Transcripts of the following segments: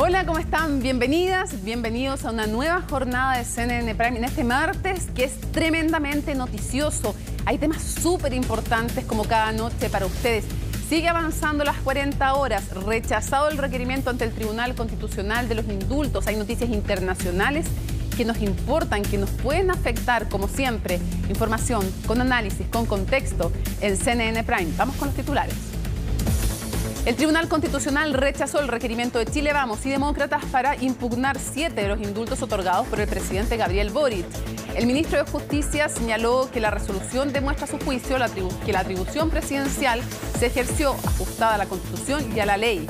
Hola, ¿cómo están? Bienvenidas, bienvenidos a una nueva jornada de CNN Prime en este martes que es tremendamente noticioso. Hay temas súper importantes como cada noche para ustedes. Sigue avanzando las 40 horas, rechazado el requerimiento ante el Tribunal Constitucional de los indultos. Hay noticias internacionales que nos importan, que nos pueden afectar, como siempre. Información con análisis, con contexto en CNN Prime. Vamos con los titulares. El Tribunal Constitucional rechazó el requerimiento de Chile Vamos y Demócratas para impugnar 7 de los indultos otorgados por el presidente Gabriel Boric. El ministro de Justicia señaló que la resolución demuestra a su juicio que la atribución presidencial se ejerció ajustada a la Constitución y a la ley.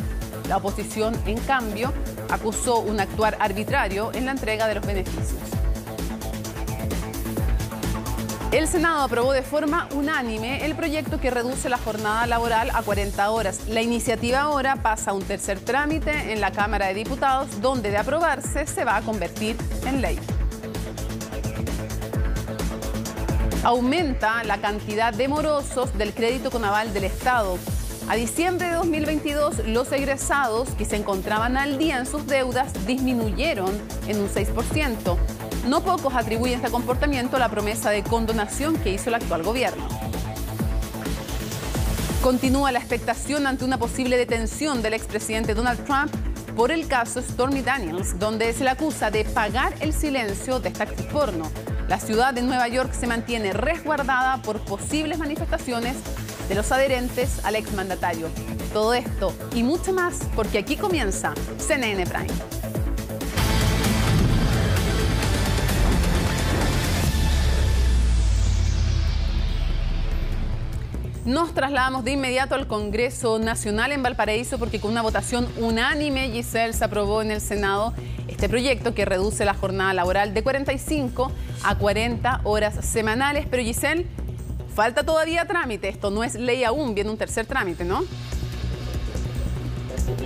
La oposición, en cambio, acusó un actuar arbitrario en la entrega de los beneficios. El Senado aprobó de forma unánime el proyecto que reduce la jornada laboral a 40 horas. La iniciativa ahora pasa a un tercer trámite en la Cámara de Diputados, donde de aprobarse se va a convertir en ley. Aumenta la cantidad de morosos del crédito con aval del Estado. A diciembre de 2022, los egresados que se encontraban al día en sus deudas disminuyeron en un 6%. No pocos atribuyen este comportamiento a la promesa de condonación que hizo el actual gobierno. Continúa la expectación ante una posible detención del expresidente Donald Trump por el caso Stormy Daniels, donde se le acusa de pagar el silencio de esta actriz porno. La ciudad de Nueva York se mantiene resguardada por posibles manifestaciones de los adherentes al exmandatario. Todo esto y mucho más, porque aquí comienza CNN Prime. Nos trasladamos de inmediato al Congreso Nacional en Valparaíso porque con una votación unánime, Giselle, se aprobó en el Senado este proyecto que reduce la jornada laboral de 45 a 40 horas semanales. Pero Giselle, falta todavía trámite, esto no es ley aún, viene un tercer trámite, ¿no?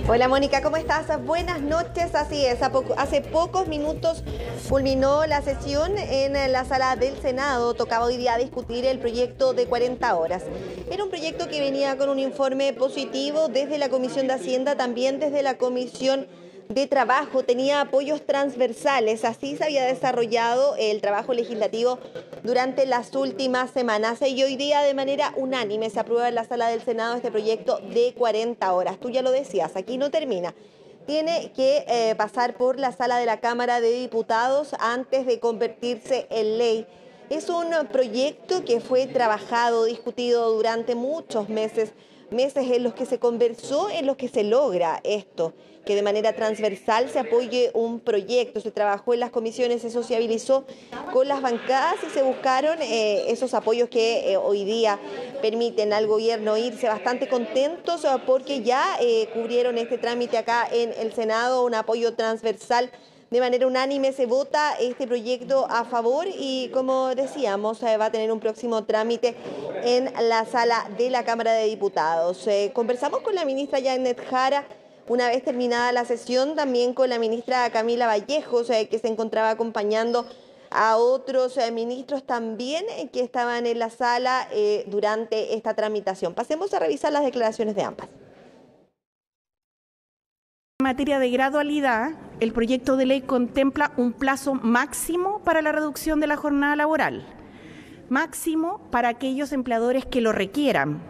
Hola Mónica, ¿cómo estás? Buenas noches, así es, hace pocos minutos culminó la sesión en la sala del Senado. Tocaba hoy día discutir el proyecto de 40 horas. Era un proyecto que venía con un informe positivo desde la Comisión de Hacienda, también desde la Comisión de Trabajo, tenía apoyos transversales, así se había desarrollado el trabajo legislativo durante las últimas semanas y hoy día de manera unánime se aprueba en la sala del Senado este proyecto de 40 horas. Tú ya lo decías, aquí no termina. Tiene que pasar por la sala de la Cámara de Diputados antes de convertirse en ley. Es un proyecto que fue trabajado, discutido durante muchos meses en los que se conversó, en los que se logra esto, que de manera transversal se apoye un proyecto. Se trabajó en las comisiones, se sociabilizó con las bancadas y se buscaron esos apoyos que hoy día permiten al gobierno irse bastante contentos porque ya cubrieron este trámite acá en el Senado, un apoyo transversal. De manera unánime se vota este proyecto a favor y, como decíamos, va a tener un próximo trámite en la sala de la Cámara de Diputados. Conversamos con la ministra Janet Jara una vez terminada la sesión, también con la ministra Camila Vallejos, que se encontraba acompañando a otros ministros también que estaban en la sala durante esta tramitación. Pasemos a revisar las declaraciones de ambas. En materia de gradualidad, el proyecto de ley contempla un plazo máximo para la reducción de la jornada laboral, máximo para aquellos empleadores que lo requieran.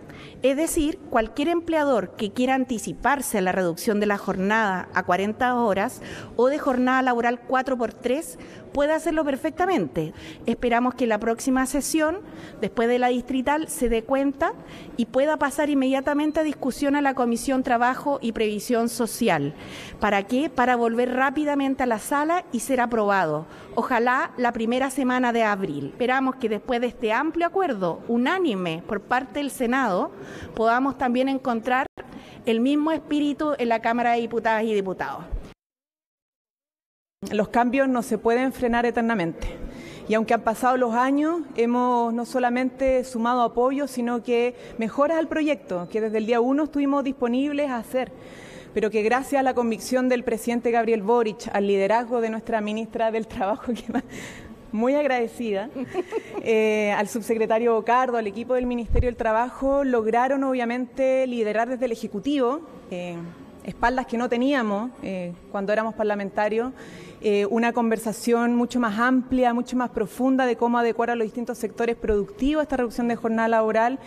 Es decir, cualquier empleador que quiera anticiparse a la reducción de la jornada a 40 horas o de jornada laboral 4x3 puede hacerlo perfectamente. Esperamos que la próxima sesión, después de la distrital, se dé cuenta y pueda pasar inmediatamente a discusión a la Comisión Trabajo y Previsión Social. ¿Para qué? Para volver rápidamente a la sala y ser aprobado. Ojalá la primera semana de abril. Esperamos que después de este amplio acuerdo unánime por parte del Senado, podamos también encontrar el mismo espíritu en la Cámara de Diputadas y Diputados. Los cambios no se pueden frenar eternamente y aunque han pasado los años, hemos no solamente sumado apoyo, sino que mejoras al proyecto que desde el día 1 estuvimos disponibles a hacer, pero que gracias a la convicción del presidente Gabriel Boric, al liderazgo de nuestra ministra del Trabajo, que muy agradecida, al subsecretario Bocardo, al equipo del Ministerio del Trabajo, lograron obviamente liderar desde el Ejecutivo espaldas que no teníamos cuando éramos parlamentarios, una conversación mucho más amplia, mucho más profunda de cómo adecuar a los distintos sectores productivos esta reducción de jornada laboral.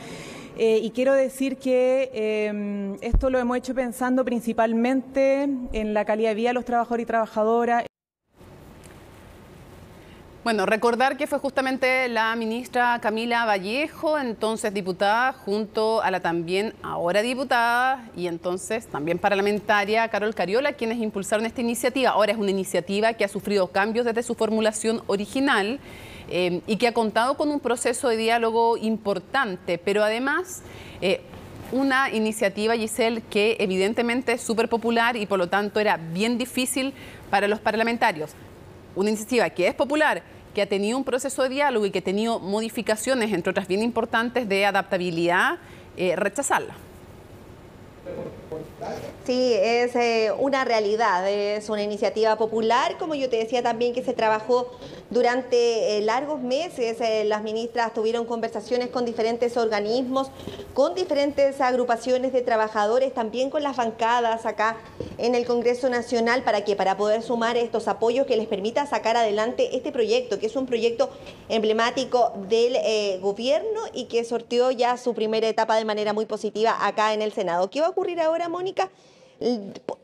Y quiero decir que esto lo hemos hecho pensando principalmente en la calidad de vida de los trabajadores y trabajadoras. Bueno, recordar que fue justamente la ministra Camila Vallejo, entonces diputada, junto a la también ahora diputada y entonces también parlamentaria Carol Cariola, quienes impulsaron esta iniciativa. Ahora es una iniciativa que ha sufrido cambios desde su formulación original y que ha contado con un proceso de diálogo importante, pero además una iniciativa, Giselle, que evidentemente es súper popular y por lo tanto era bien difícil para los parlamentarios. Una iniciativa que es popular, que ha tenido un proceso de diálogo y que ha tenido modificaciones, entre otras bien importantes, de adaptabilidad, rechazarla. Sí, es una realidad, es una iniciativa popular, como yo te decía también, que se trabajó durante largos meses. Las ministras tuvieron conversaciones con diferentes organismos, con diferentes agrupaciones de trabajadores, también con las bancadas acá en el Congreso Nacional, para poder sumar estos apoyos que les permita sacar adelante este proyecto, que es un proyecto emblemático del gobierno y que sorteó ya su primera etapa de manera muy positiva acá en el Senado. ¿Qué va a ocurrir ahora, Mónica?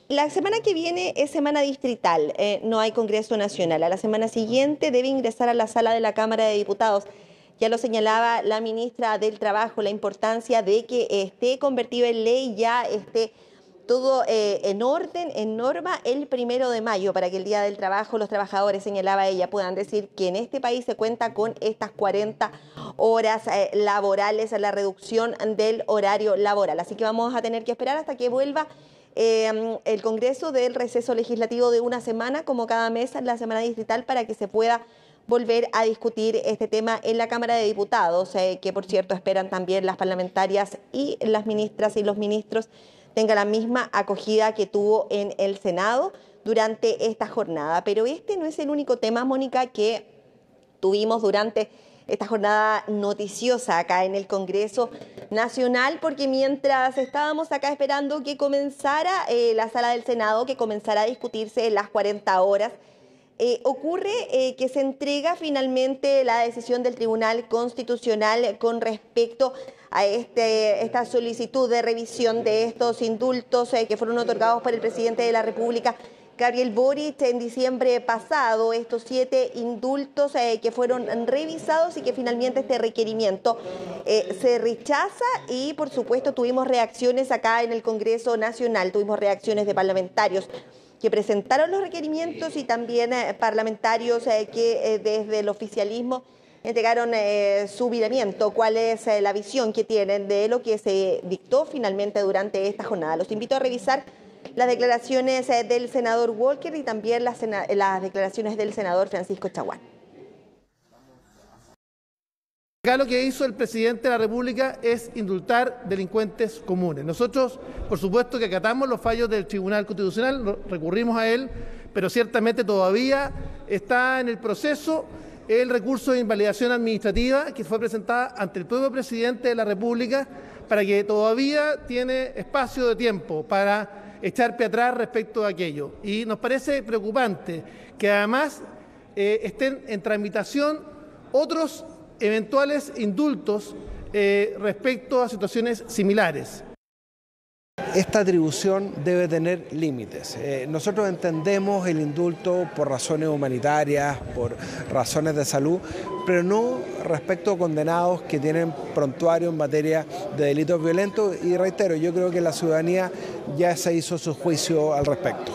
La semana que viene es semana distrital, no hay Congreso Nacional. A la semana siguiente debe ingresar a la sala de la Cámara de Diputados. Ya lo señalaba la ministra del Trabajo, la importancia de que esté convertido en ley, ya esté todo en orden, en norma, el 1 de mayo, para que el Día del Trabajo los trabajadores, señalaba ella, puedan decir que en este país se cuenta con estas 40 horas laborales, la reducción del horario laboral. Así que vamos a tener que esperar hasta que vuelva el Congreso del receso legislativo de una semana, como cada mes en la semana distrital, para que se pueda volver a discutir este tema en la Cámara de Diputados, que por cierto esperan también las parlamentarias y las ministras y los ministros tenga la misma acogida que tuvo en el Senado durante esta jornada. Pero este no es el único tema, Mónica, que tuvimos durante esta jornada noticiosa acá en el Congreso Nacional, porque mientras estábamos acá esperando que comenzara la sala del Senado, que comenzara a discutirse las 40 horas, ocurre que se entrega finalmente la decisión del Tribunal Constitucional con respecto a esta solicitud de revisión de estos indultos que fueron otorgados por el presidente de la República, Gabriel Boric, en diciembre pasado. Estos 7 indultos que fueron revisados y que finalmente este requerimiento se rechaza, y por supuesto tuvimos reacciones acá en el Congreso Nacional, tuvimos reacciones de parlamentarios que presentaron los requerimientos y también parlamentarios que desde el oficialismo entregaron su miramiento, cuál es la visión que tienen de lo que se dictó finalmente durante esta jornada. Los invito a revisar las declaraciones del senador Walker y también las declaraciones del senador Francisco Chaguán. Acá lo que hizo el presidente de la República es indultar delincuentes comunes. Nosotros, por supuesto, que acatamos los fallos del Tribunal Constitucional, recurrimos a él, pero ciertamente todavía está en el proceso el recurso de invalidación administrativa que fue presentada ante el propio presidente de la República, para que todavía tiene espacio de tiempo para echar pie atrás respecto a aquello. Y nos parece preocupante que además estén en tramitación otros eventuales indultos respecto a situaciones similares. Esta atribución debe tener límites. Nosotros entendemos el indulto por razones humanitarias, por razones de salud, pero no respecto a condenados que tienen prontuario en materia de delitos violentos, y reitero, yo creo que la ciudadanía ya se hizo su juicio al respecto.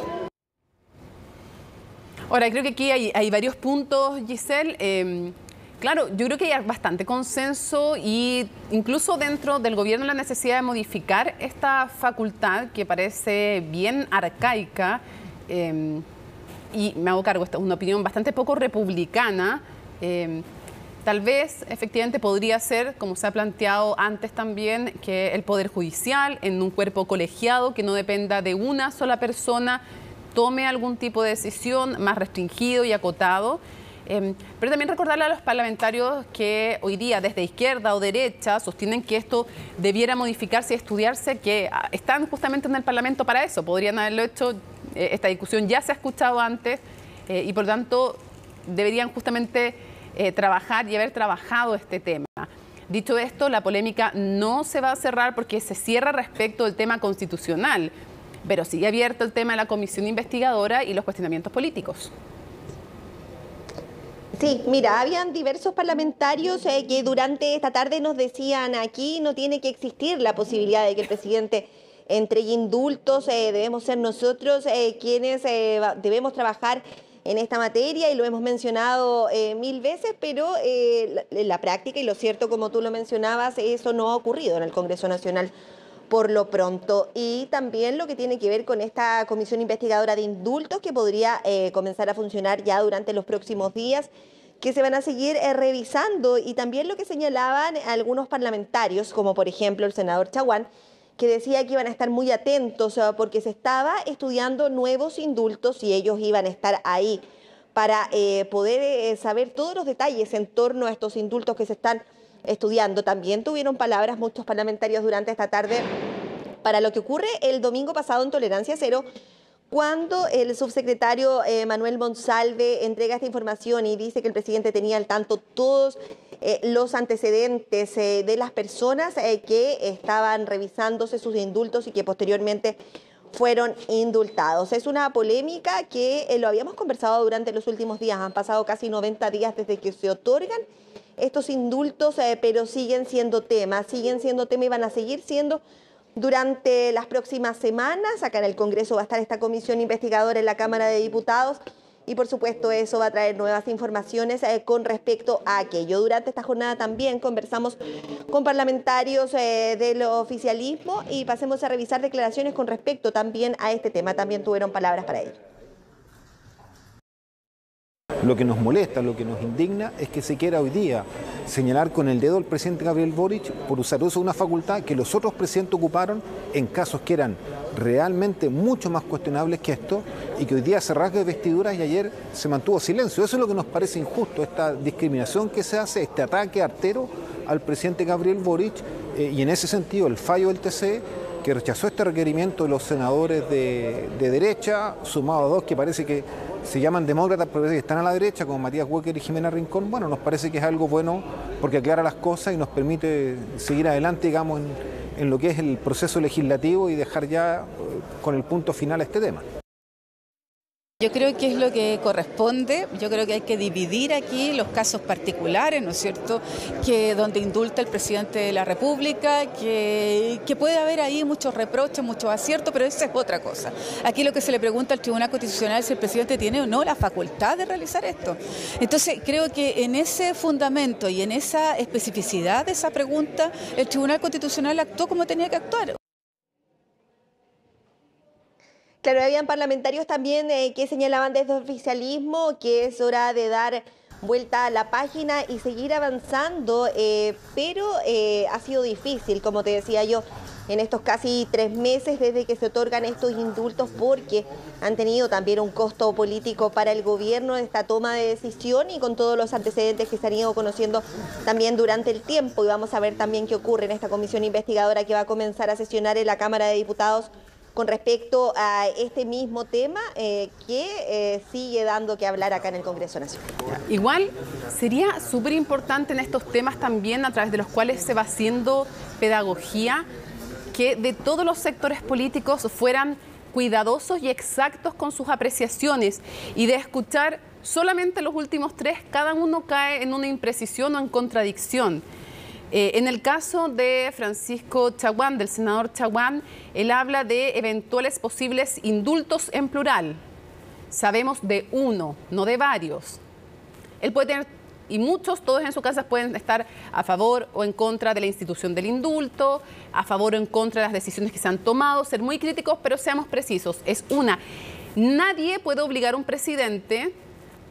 Ahora, creo que aquí hay varios puntos, Giselle. Claro, yo creo que hay bastante consenso y incluso dentro del gobierno la necesidad de modificar esta facultad que parece bien arcaica, y me hago cargo, esta es una opinión bastante poco republicana. Tal vez efectivamente podría ser, como se ha planteado antes también, que el Poder Judicial, en un cuerpo colegiado que no dependa de una sola persona, tome algún tipo de decisión más restringido y acotado. Pero también recordarle a los parlamentarios que hoy día desde izquierda o derecha sostienen que esto debiera modificarse y estudiarse, que están justamente en el Parlamento para eso. Podrían haberlo hecho, esta discusión ya se ha escuchado antes y por tanto deberían justamente trabajar y haber trabajado este tema. Dicho esto, la polémica no se va a cerrar porque se cierra respecto del tema constitucional, pero sigue abierto el tema de la comisión investigadora y los cuestionamientos políticos. Sí, mira, habían diversos parlamentarios que durante esta tarde nos decían aquí no tiene que existir la posibilidad de que el presidente entregue indultos, debemos ser nosotros quienes debemos trabajar en esta materia y lo hemos mencionado 1000 veces, pero en la práctica, y lo cierto como tú lo mencionabas, eso no ha ocurrido en el Congreso Nacional por lo pronto. Y también lo que tiene que ver con esta comisión investigadora de indultos que podría comenzar a funcionar ya durante los próximos días, que se van a seguir revisando, y también lo que señalaban algunos parlamentarios, como por ejemplo el senador Chaguán, que decía que iban a estar muy atentos porque se estaba estudiando nuevos indultos y ellos iban a estar ahí para poder saber todos los detalles en torno a estos indultos que se están estudiando. También tuvieron palabras muchos parlamentarios durante esta tarde para lo que ocurre el domingo pasado en Tolerancia Cero, cuando el subsecretario Manuel Monsalve entrega esta información y dice que el presidente tenía al tanto todos los antecedentes de las personas que estaban revisándose sus indultos y que posteriormente fueron indultados. Es una polémica que lo habíamos conversado durante los últimos días. Han pasado casi 90 días desde que se otorgan estos indultos, pero siguen siendo tema y van a seguir siendo durante las próximas semanas. Acá en el Congreso va a estar esta comisión investigadora en la Cámara de Diputados y por supuesto eso va a traer nuevas informaciones con respecto a aquello. Durante esta jornada también conversamos con parlamentarios del oficialismo y pasemos a revisar declaraciones con respecto también a este tema. También tuvieron palabras para ello. Lo que nos molesta, lo que nos indigna es que se quiera hoy día señalar con el dedo al presidente Gabriel Boric por usar uso de una facultad que los otros presidentes ocuparon en casos que eran realmente mucho más cuestionables que esto y que hoy día se rasga de vestiduras y ayer se mantuvo silencio. Eso es lo que nos parece injusto, esta discriminación que se hace, este ataque artero al presidente Gabriel Boric y en ese sentido el fallo del TC que rechazó este requerimiento de los senadores de derecha, sumado a dos que parece que se llaman demócratas, pero que están a la derecha, como Matías Walker y Jimena Rincón. Bueno, nos parece que es algo bueno porque aclara las cosas y nos permite seguir adelante, digamos, en lo que es el proceso legislativo y dejar ya con el punto final a este tema. Yo creo que es lo que corresponde. Yo creo que hay que dividir aquí los casos particulares, ¿no es cierto?, que donde indulta el presidente de la República, que puede haber ahí muchos reproches, muchos aciertos, pero esa es otra cosa. Aquí lo que se le pregunta al Tribunal Constitucional es si el presidente tiene o no la facultad de realizar esto. Entonces, creo que en ese fundamento y en esa especificidad de esa pregunta, el Tribunal Constitucional actuó como tenía que actuar. Claro, habían parlamentarios también que señalaban desde el oficialismo que es hora de dar vuelta a la página y seguir avanzando, pero ha sido difícil, como te decía yo, en estos casi 3 meses desde que se otorgan estos indultos, porque han tenido también un costo político para el gobierno esta toma de decisión y con todos los antecedentes que se han ido conociendo también durante el tiempo. Y vamos a ver también qué ocurre en esta comisión investigadora que va a comenzar a sesionar en la Cámara de Diputados con respecto a este mismo tema que sigue dando que hablar acá en el Congreso Nacional. Igual sería súper importante en estos temas también, a través de los cuales se va haciendo pedagogía, que de todos los sectores políticos fueran cuidadosos y exactos con sus apreciaciones y de escuchar solamente los últimos 3, cada uno cae en una imprecisión o en contradicción. En el caso de Francisco Chaguán, del senador Chaguán, él habla de eventuales posibles indultos en plural. Sabemos de uno, no de varios. Él puede tener, y muchos, todos en su casa pueden estar a favor o en contra de la institución del indulto, a favor o en contra de las decisiones que se han tomado, ser muy críticos, pero seamos precisos. Es una. Nadie puede obligar a un presidente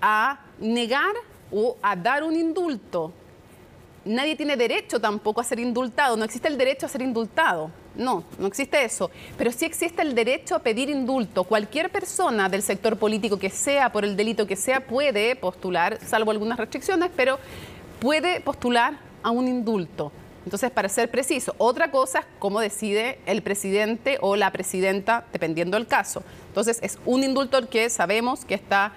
a negar o a dar un indulto. nadie tiene derecho tampoco a ser indultado, no existe el derecho a ser indultado, no existe eso, pero sí existe el derecho a pedir indulto. Cualquier persona del sector político que sea, por el delito que sea, puede postular, salvo algunas restricciones, pero puede postular a un indulto. Entonces, para ser preciso, otra cosa es cómo decide el presidente o la presidenta, dependiendo del caso. Entonces, es un indulto el que sabemos que está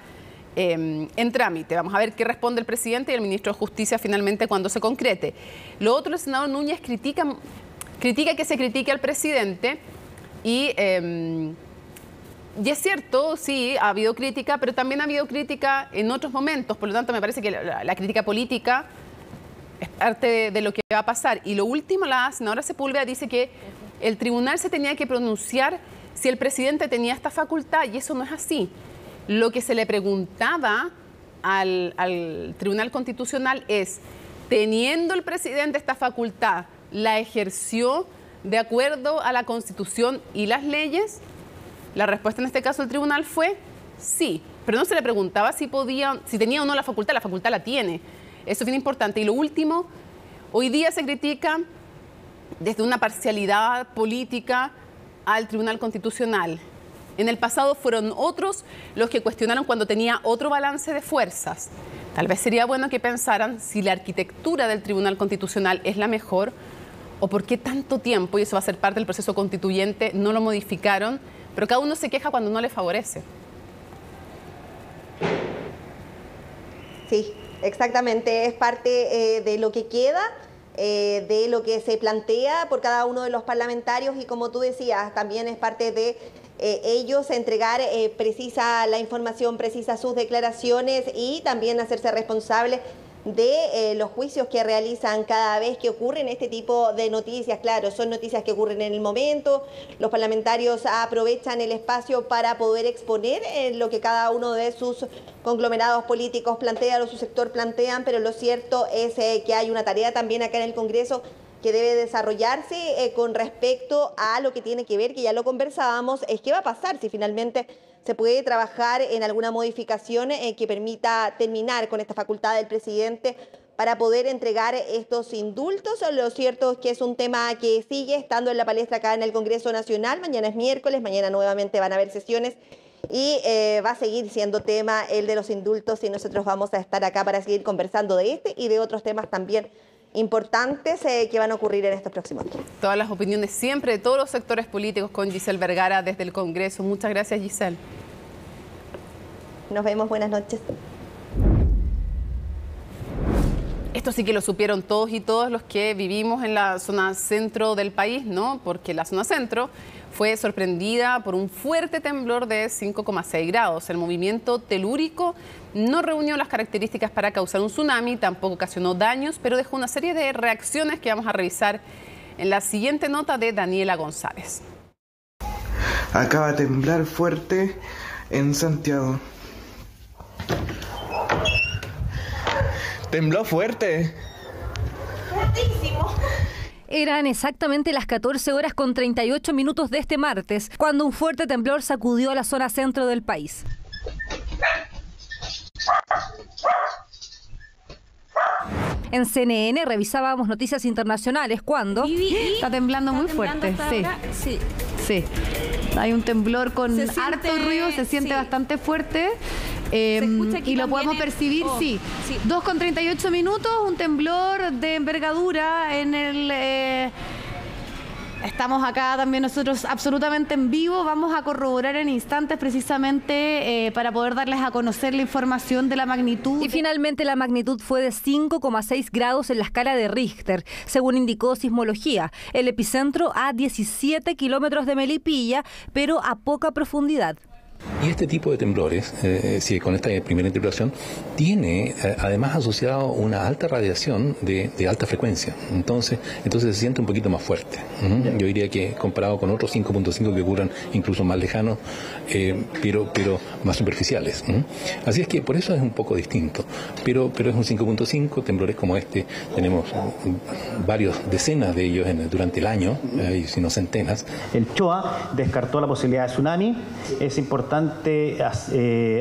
en trámite. Vamos a ver qué responde el presidente y el ministro de Justicia finalmente cuando se concrete. Lo otro, el senador Núñez critica que se critique al presidente y es cierto, sí, ha habido crítica, pero también ha habido crítica en otros momentos. Por lo tanto, me parece que la crítica política es parte de lo que va a pasar. Y lo último, la senadora Sepúlveda dice que el tribunal se tenía que pronunciar si el presidente tenía esta facultad, y eso no es así. Lo que se le preguntaba al Tribunal Constitucional es, teniendo el presidente esta facultad, ¿la ejerció de acuerdo a la Constitución y las leyes? La respuesta en este caso del tribunal fue sí, pero no se le preguntaba si tenía o no la facultad la tiene. Eso es bien importante. Y lo último, hoy día se critica desde una parcialidad política al Tribunal Constitucional. En el pasado fueron otros los que cuestionaron cuando tenía otro balance de fuerzas. Tal vez sería bueno que pensaran si la arquitectura del Tribunal Constitucional es la mejor o por qué tanto tiempo, y eso va a ser parte del proceso constituyente, no lo modificaron, pero cada uno se queja cuando no le favorece. Sí, exactamente, es parte de lo que queda, de lo que se plantea por cada uno de los parlamentarios y como tú decías, también es parte de ellos entregar precisa la información, precisa sus declaraciones y también hacerse responsables de los juicios que realizan cada vez que ocurren este tipo de noticias. Claro, son noticias que ocurren en el momento, los parlamentarios aprovechan el espacio para poder exponer lo que cada uno de sus conglomerados políticos plantean o su sector plantean, pero lo cierto es que hay una tarea también acá en el Congreso que debe desarrollarse con respecto a lo que tiene que ver, que ya lo conversábamos, es qué va a pasar si finalmente se puede trabajar en alguna modificación que permita terminar con esta facultad del presidente para poder entregar estos indultos. Lo cierto es que es un tema que sigue estando en la palestra acá en el Congreso Nacional. Mañana es miércoles, mañana nuevamente van a haber sesiones y va a seguir siendo tema el de los indultos y nosotros vamos a estar acá para seguir conversando de este y de otros temas también importantes que van a ocurrir en estos próximos días. Todas las opiniones siempre de todos los sectores políticos con Giselle Vergara desde el Congreso. Muchas gracias, Giselle. Nos vemos, buenas noches. Esto sí que lo supieron todos y todas los que vivimos en la zona centro del país, ¿no? Porque la zona centro fue sorprendida por un fuerte temblor de 5,6 grados. El movimiento telúrico no reunió las características para causar un tsunami, tampoco ocasionó daños, pero dejó una serie de reacciones que vamos a revisar en la siguiente nota de Daniela González. Acaba de temblar fuerte en Santiago. Tembló fuerte. Fuertísimo. Eran exactamente las 14 horas con 38 minutos de este martes, cuando un fuerte temblor sacudió a la zona centro del país. En CNN revisábamos noticias internacionales cuando... Está temblando muy fuerte, sí. Sí. Hay un temblor con harto ruido, se siente bastante fuerte. Y lo podemos percibir, sí. 2,38 minutos, un temblor de envergadura en el... Estamos acá también nosotros absolutamente en vivo. Vamos a corroborar en instantes precisamente para poder darles a conocer la información de la magnitud. Y finalmente la magnitud fue de 5,6 grados en la escala de Richter, según indicó Sismología. El epicentro a 17 kilómetros de Melipilla, pero a poca profundidad. Y este tipo de temblores, si con esta primera interpretación, tiene además asociado una alta radiación de alta frecuencia. Entonces se siente un poquito más fuerte. Yo diría que comparado con otros 5.5 que ocurran incluso más lejanos, pero más superficiales. Así es que por eso es un poco distinto. Pero es un 5.5, temblores como este, tenemos varios decenas de ellos durante el año, si no centenas. El CHOA descartó la posibilidad de tsunami. Es importante importante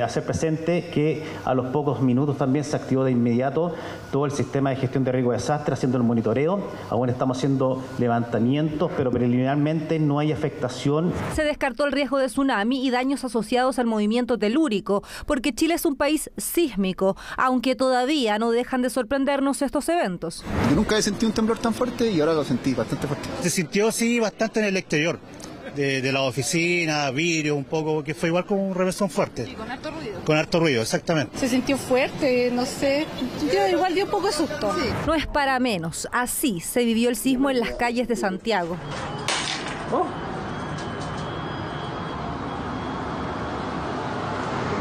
hacer presente que a los pocos minutos también se activó de inmediato todo el sistema de gestión de riesgo de desastre, haciendo el monitoreo. Aún estamos haciendo levantamientos, pero preliminarmente no hay afectación. Se descartó el riesgo de tsunami y daños asociados al movimiento telúrico, porque Chile es un país sísmico, aunque todavía no dejan de sorprendernos estos eventos. Yo nunca he sentido un temblor tan fuerte y ahora lo sentí bastante fuerte. Se sintió, sí, bastante en el exterior, de la oficina, vidrio, un poco, que fue igual como un remesón fuerte. Y con harto ruido. Con harto ruido, exactamente. Se sintió fuerte, no sé, igual dio un poco de susto. Sí. No es para menos, así se vivió el sismo en las calles de Santiago.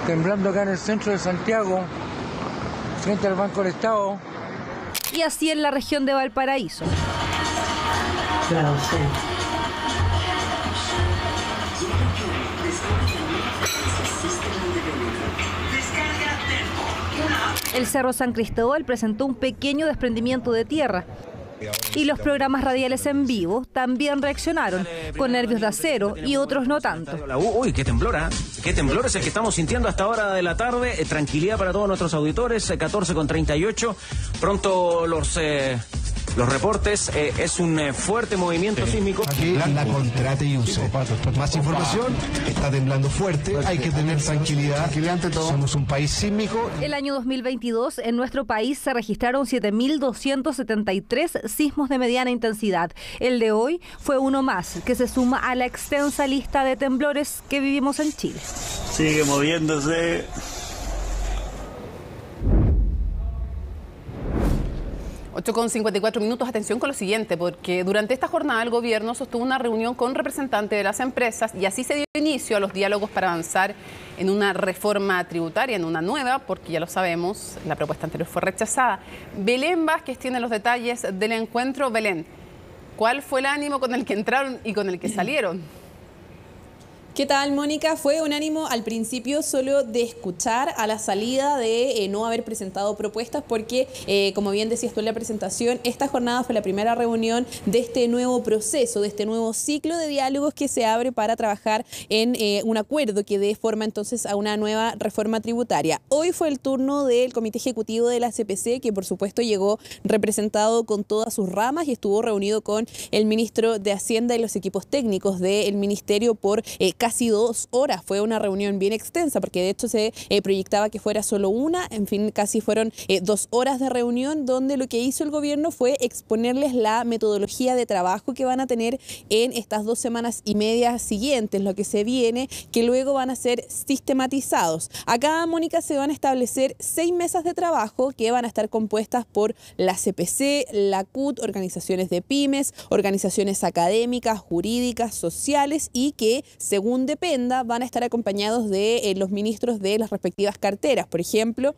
Temblando acá en el centro de Santiago, frente al Banco del Estado. Y así en la región de Valparaíso. Claro, sí. El Cerro San Cristóbal presentó un pequeño desprendimiento de tierra. Y los programas radiales en vivo también reaccionaron, con nervios de acero y otros no tanto. Uy, qué temblor, ¿eh? Qué temblor es el que estamos sintiendo hasta ahora de la tarde. Tranquilidad para todos nuestros auditores, 14:38. Pronto los reportes, es un fuerte movimiento sísmico. Aquí la contrate y use. Más información, está temblando fuerte, hay que tener tranquilidad. Somos un país sísmico. El año 2022 en nuestro país se registraron 7.273 sismos de mediana intensidad. El de hoy fue uno más, que se suma a la extensa lista de temblores que vivimos en Chile. Sigue moviéndose. 8:54 minutos. Atención con lo siguiente, porque durante esta jornada el gobierno sostuvo una reunión con representantes de las empresas y así se dio inicio a los diálogos para avanzar en una reforma tributaria, en una nueva, porque ya lo sabemos, la propuesta anterior fue rechazada. Belén Vázquez tiene los detalles del encuentro. Belén, ¿cuál fue el ánimo con el que entraron y con el que salieron? ¿Qué tal, Mónica? Fue un ánimo al principio solo de escuchar, a la salida de no haber presentado propuestas, porque, como bien decías tú en la presentación, esta jornada fue la primera reunión de este nuevo proceso, de este nuevo ciclo de diálogos que se abre para trabajar en un acuerdo que dé forma entonces a una nueva reforma tributaria. Hoy fue el turno del Comité Ejecutivo de la CPC, que por supuesto llegó representado con todas sus ramas y estuvo reunido con el ministro de Hacienda y los equipos técnicos del ministerio por casi 2 horas. Fue una reunión bien extensa, porque de hecho se proyectaba que fuera solo una. En fin, casi fueron 2 horas de reunión, donde lo que hizo el gobierno fue exponerles la metodología de trabajo que van a tener en estas 2 semanas y media siguientes, lo que se viene, que luego van a ser sistematizados. Acá, Mónica, se van a establecer 6 mesas de trabajo que van a estar compuestas por la CPC, la CUT, organizaciones de pymes, organizaciones académicas, jurídicas, sociales, y que, según dependa, van a estar acompañados de los ministros de las respectivas carteras. Por ejemplo,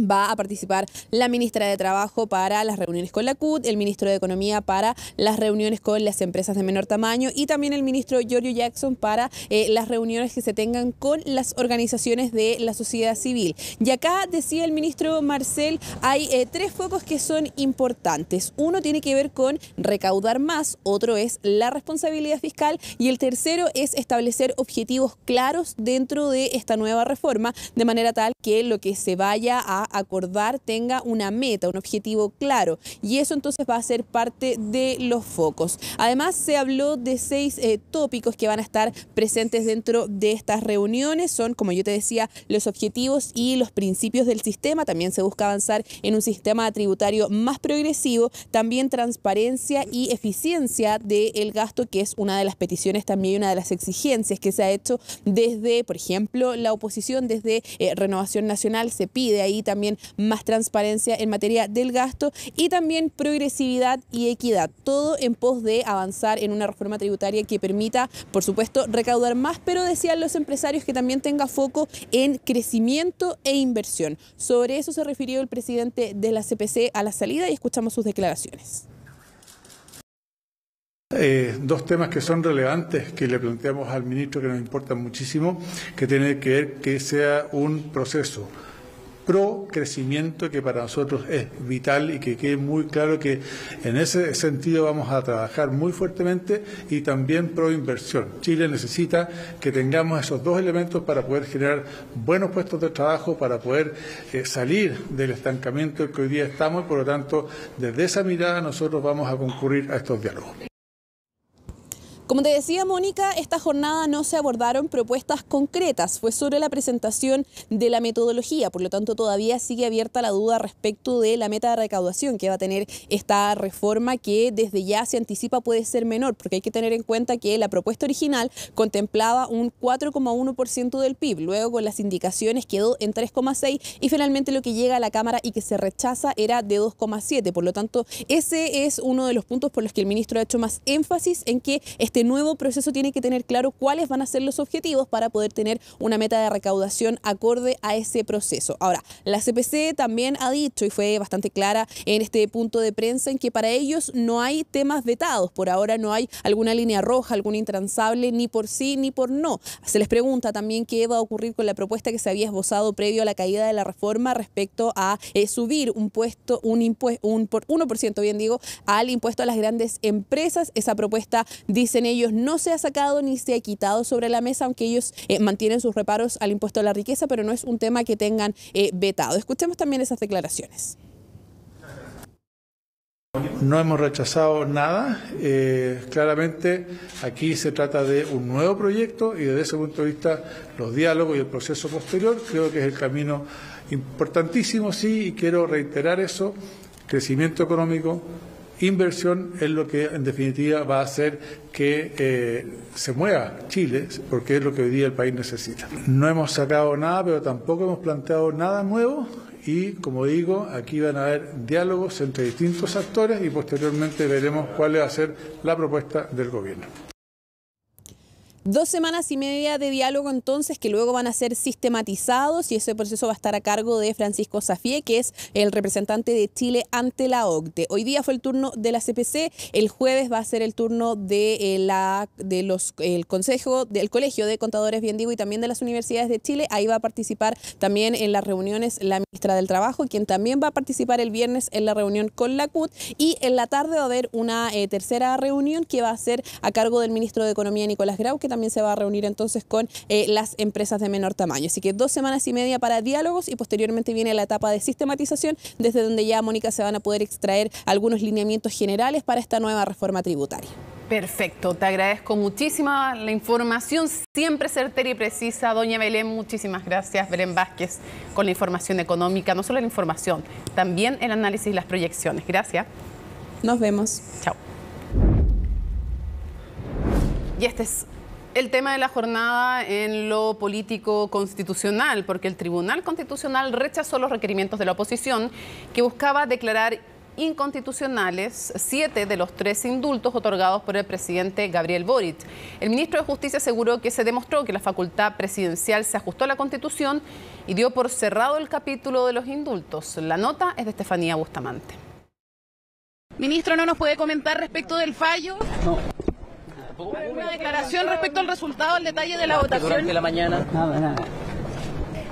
va a participar la ministra de Trabajo para las reuniones con la CUT, el ministro de Economía para las reuniones con las empresas de menor tamaño y también el ministro Giorgio Jackson para las reuniones que se tengan con las organizaciones de la sociedad civil. Y acá, decía el ministro Marcel, hay 3 focos que son importantes. Uno tiene que ver con recaudar más, otro es la responsabilidad fiscal y el tercero es establecer objetivos claros dentro de esta nueva reforma, de manera tal que lo que se vaya a acordar tenga una meta, un objetivo claro, y eso entonces va a ser parte de los focos. Además, se habló de 6 tópicos que van a estar presentes dentro de estas reuniones. Son, como yo te decía, los objetivos y los principios del sistema. También se busca avanzar en un sistema tributario más progresivo, también transparencia y eficiencia del gasto, que es una de las peticiones también, una de las exigencias que se ha hecho desde, por ejemplo, la oposición, desde Renovación Nacional. Se pide ahí también más transparencia en materia del gasto y también progresividad y equidad, todo en pos de avanzar en una reforma tributaria que permita, por supuesto, recaudar más, pero decían los empresarios que también tenga foco en crecimiento e inversión. Sobre eso se refirió el presidente de la CPC a la salida y escuchamos sus declaraciones. 2 temas que son relevantes que le planteamos al ministro, que nos importan muchísimo, que tiene que ver que sea un proceso pro crecimiento, que para nosotros es vital, y que quede muy claro que en ese sentido vamos a trabajar muy fuertemente, y también pro inversión. Chile necesita que tengamos esos dos elementos para poder generar buenos puestos de trabajo, para poder salir del estancamiento en que hoy día estamos, y por lo tanto desde esa mirada nosotros vamos a concurrir a estos diálogos. Como te decía, Mónica, esta jornada no se abordaron propuestas concretas, fue sobre la presentación de la metodología, por lo tanto todavía sigue abierta la duda respecto de la meta de recaudación que va a tener esta reforma, que desde ya se anticipa puede ser menor, porque hay que tener en cuenta que la propuesta original contemplaba un 4,1% del PIB, luego con las indicaciones quedó en 3,6% y finalmente lo que llega a la Cámara y que se rechaza era de 2,7%, por lo tanto ese es uno de los puntos por los que el ministro ha hecho más énfasis en que este nuevo proceso tiene que tener claro cuáles van a ser los objetivos para poder tener una meta de recaudación acorde a ese proceso. Ahora, la CPC también ha dicho, y fue bastante clara en este punto de prensa, en que para ellos no hay temas vetados. Por ahora no hay alguna línea roja, algún intransable, ni por sí ni por no. Se les pregunta también qué va a ocurrir con la propuesta que se había esbozado previo a la caída de la reforma respecto a subir un 1%, bien digo, al impuesto a las grandes empresas. Esa propuesta, dicen ellos, no se ha sacado ni se ha quitado sobre la mesa, aunque ellos mantienen sus reparos al impuesto a la riqueza, pero no es un tema que tengan vetado. Escuchemos también esas declaraciones. No hemos rechazado nada, claramente aquí se trata de un nuevo proyecto, y desde ese punto de vista los diálogos y el proceso posterior creo que es el camino importantísimo, sí, y quiero reiterar eso: crecimiento económico, inversión es lo que en definitiva va a hacer que se mueva Chile, porque es lo que hoy día el país necesita. No hemos sacado nada, pero tampoco hemos planteado nada nuevo, y como digo, aquí van a haber diálogos entre distintos actores y posteriormente veremos cuál va a ser la propuesta del gobierno. 2 semanas y media de diálogo entonces, que luego van a ser sistematizados, y ese proceso va a estar a cargo de Francisco Safié, que es el representante de Chile ante la OCDE. Hoy día fue el turno de la CPC, el jueves va a ser el turno del Colegio de Contadores, bien digo, y también de las universidades de Chile. Ahí va a participar también en las reuniones la ministra del Trabajo, quien también va a participar el viernes en la reunión con la CUT, y en la tarde va a haber una tercera reunión que va a ser a cargo del ministro de Economía, Nicolás Grau, que también se va a reunir entonces con las empresas de menor tamaño. Así que 2 semanas y media para diálogos, y posteriormente viene la etapa de sistematización, desde donde ya, Mónica, se van a poder extraer algunos lineamientos generales para esta nueva reforma tributaria. Perfecto, te agradezco muchísimo la información, siempre certera y precisa. Doña Belén, muchísimas gracias. Belén Vázquez, con la información económica, no solo la información, también el análisis y las proyecciones. Gracias. Nos vemos. Chao. Y este es el tema de la jornada en lo político constitucional, porque el Tribunal Constitucional rechazó los requerimientos de la oposición, que buscaba declarar inconstitucionales 7 de los 13 indultos otorgados por el presidente Gabriel Boric. El ministro de Justicia aseguró que se demostró que la facultad presidencial se ajustó a la Constitución y dio por cerrado el capítulo de los indultos. La nota es de Estefanía Bustamante. Ministro, ¿no nos puede comentar respecto del fallo? No. ¿Una declaración respecto al resultado, al detalle de la votación? Durante la mañana. Nada.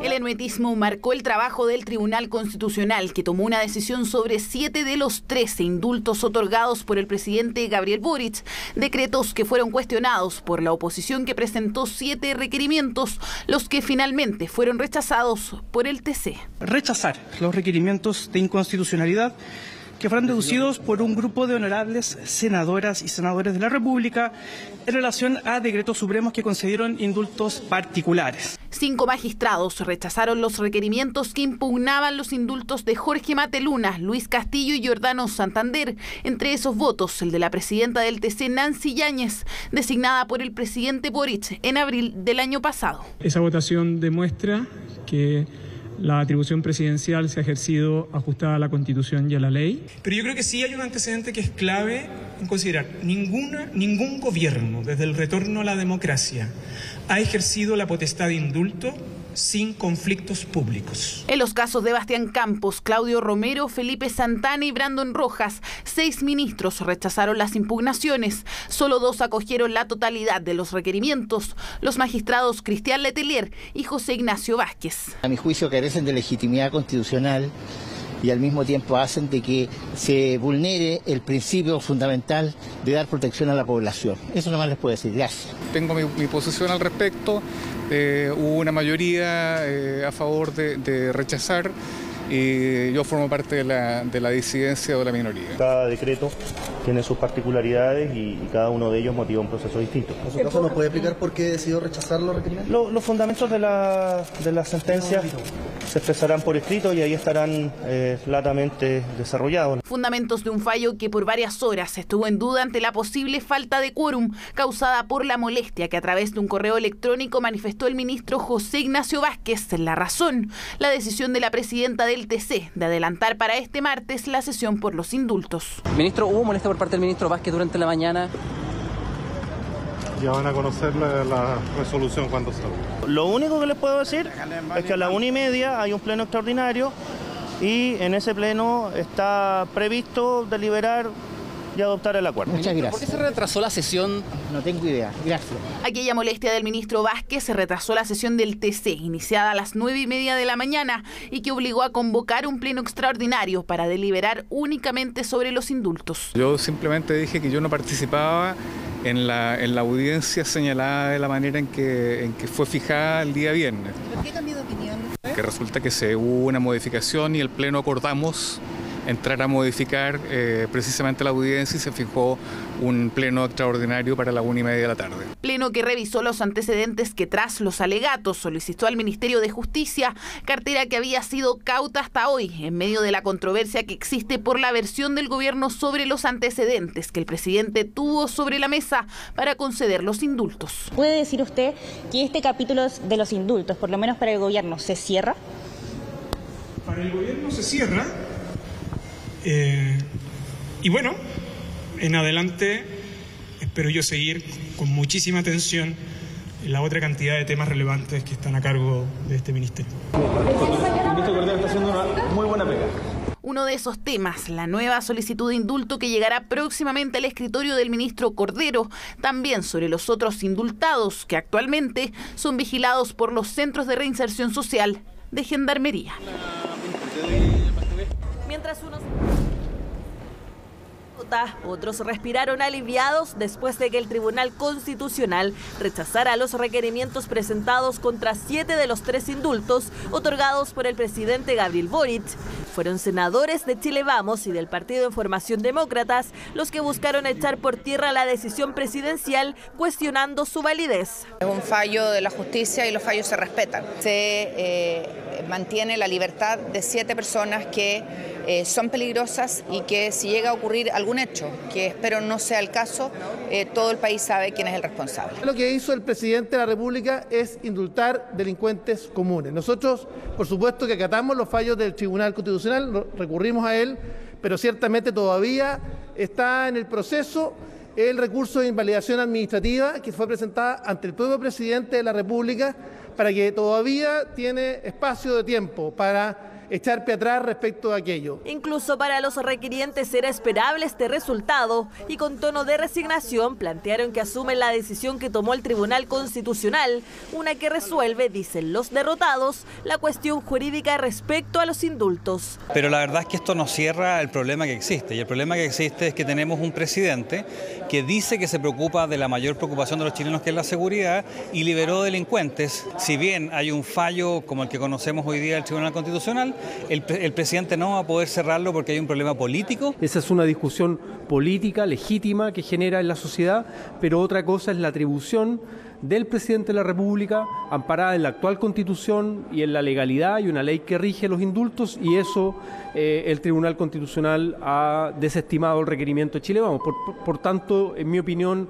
El enuetismo marcó el trabajo del Tribunal Constitucional, que tomó una decisión sobre 7 de los 13 indultos otorgados por el presidente Gabriel Boric, decretos que fueron cuestionados por la oposición, que presentó 7 requerimientos, los que finalmente fueron rechazados por el TC. Rechazar los requerimientos de inconstitucionalidad que fueron deducidos por un grupo de honorables senadoras y senadores de la República en relación a decretos supremos que concedieron indultos particulares. 5 magistrados rechazaron los requerimientos que impugnaban los indultos de Jorge Mateluna, Luis Castillo y Giordano Santander. Entre esos votos, el de la presidenta del TC, Nancy Yáñez, designada por el presidente Boric en abril del año pasado. Esa votación demuestra que la atribución presidencial se ha ejercido ajustada a la Constitución y a la ley. Pero yo creo que sí hay un antecedente que es clave en considerar. Ningún gobierno, desde el retorno a la democracia, ha ejercido la potestad de indulto sin conflictos públicos. En los casos de Bastián Campos, Claudio Romero, Felipe Santana y Brandon Rojas, 6 ministros rechazaron las impugnaciones. Solo 2 acogieron la totalidad de los requerimientos, los magistrados Cristian Letelier y José Ignacio Vázquez. A mi juicio carecen de legitimidad constitucional y al mismo tiempo hacen de que se vulnere el principio fundamental de dar protección a la población. Eso nomás les puedo decir. Gracias. Tengo mi posición al respecto. Hubo una mayoría a favor de rechazar y yo formo parte de la disidencia o de la minoría. Cada decreto tiene sus particularidades y cada uno de ellos motiva un proceso distinto. ¿En su caso nos puede explicar por qué decidió rechazar los requerimientos? Los fundamentos de la sentencia se expresarán por escrito y ahí estarán latamente desarrollados. Fundamentos de un fallo que por varias horas estuvo en duda ante la posible falta de quórum causada por la molestia que a través de un correo electrónico manifestó el ministro José Ignacio Vázquez. La razón, la decisión de la presidenta del TC de adelantar para este martes la sesión por los indultos. Ministro, ¿hubo molestia por parte del ministro Vázquez durante la mañana? Ya van a conocer la resolución cuando salga. Lo único que les puedo decir es que a la 1:30 hay un pleno extraordinario y en ese pleno está previsto deliberar y adoptar el acuerdo. Muchas gracias. ¿Por qué se retrasó la sesión? No tengo idea. Gracias. Aquella molestia del ministro Vázquez se retrasó la sesión del TC, iniciada a las 9:30 de la mañana y que obligó a convocar un pleno extraordinario para deliberar únicamente sobre los indultos. Yo simplemente dije que yo no participaba en la audiencia señalada de la manera en que fue fijada el día viernes. ¿Por qué cambió de opinión? Que resulta que hubo una modificación y el pleno acordamos entrar a modificar precisamente la audiencia y se fijó un pleno extraordinario para la 1:30 de la tarde. Pleno que revisó los antecedentes que tras los alegatos solicitó al Ministerio de Justicia, cartera que había sido cauta hasta hoy, en medio de la controversia que existe por la versión del gobierno sobre los antecedentes que el presidente tuvo sobre la mesa para conceder los indultos. ¿Puede decir usted que este capítulo de los indultos, por lo menos para el gobierno, se cierra? Para el gobierno se cierra. Y bueno, en adelante espero yo seguir con muchísima atención la otra cantidad de temas relevantes que están a cargo de este ministerio. El ministro Cordero está haciendo una muy buena pega. Uno de esos temas, la nueva solicitud de indulto que llegará próximamente al escritorio del ministro Cordero, también sobre los otros indultados que actualmente son vigilados por los centros de reinserción social de Gendarmería. Mientras otros respiraron aliviados después de que el Tribunal Constitucional rechazara los requerimientos presentados contra 7 de los 3 indultos otorgados por el presidente Gabriel Boric. Fueron senadores de Chile Vamos y del Partido en Formación Demócratas los que buscaron echar por tierra la decisión presidencial, cuestionando su validez. Es un fallo de la justicia y los fallos se respetan. Se mantiene la libertad de 7 personas que son peligrosas y que si llega a ocurrir algún hecho, que espero no sea el caso, todo el país sabe quién es el responsable. Lo que hizo el presidente de la República es indultar delincuentes comunes. Nosotros, por supuesto, que acatamos los fallos del Tribunal Constitucional, recurrimos a él, pero ciertamente todavía está en el proceso el recurso de invalidación administrativa que fue presentada ante el propio presidente de la República para que todavía tiene espacio de tiempo para echar pie atrás respecto a aquello. Incluso para los requirientes era esperable este resultado y con tono de resignación plantearon que asumen la decisión que tomó el Tribunal Constitucional, una que resuelve, dicen los derrotados, la cuestión jurídica respecto a los indultos. Pero la verdad es que esto no cierra el problema que existe, y el problema que existe es que tenemos un presidente que dice que se preocupa de la mayor preocupación de los chilenos, que es la seguridad, y liberó delincuentes. Si bien hay un fallo como el que conocemos hoy día del Tribunal Constitucional, el presidente no va a poder cerrarlo porque hay un problema político. Esa es una discusión política legítima que genera en la sociedad, pero otra cosa es la atribución del presidente de la República, amparada en la actual Constitución y en la legalidad y una ley que rige los indultos, y eso el Tribunal Constitucional ha desestimado el requerimiento de Chile Vamos. Por tanto, en mi opinión,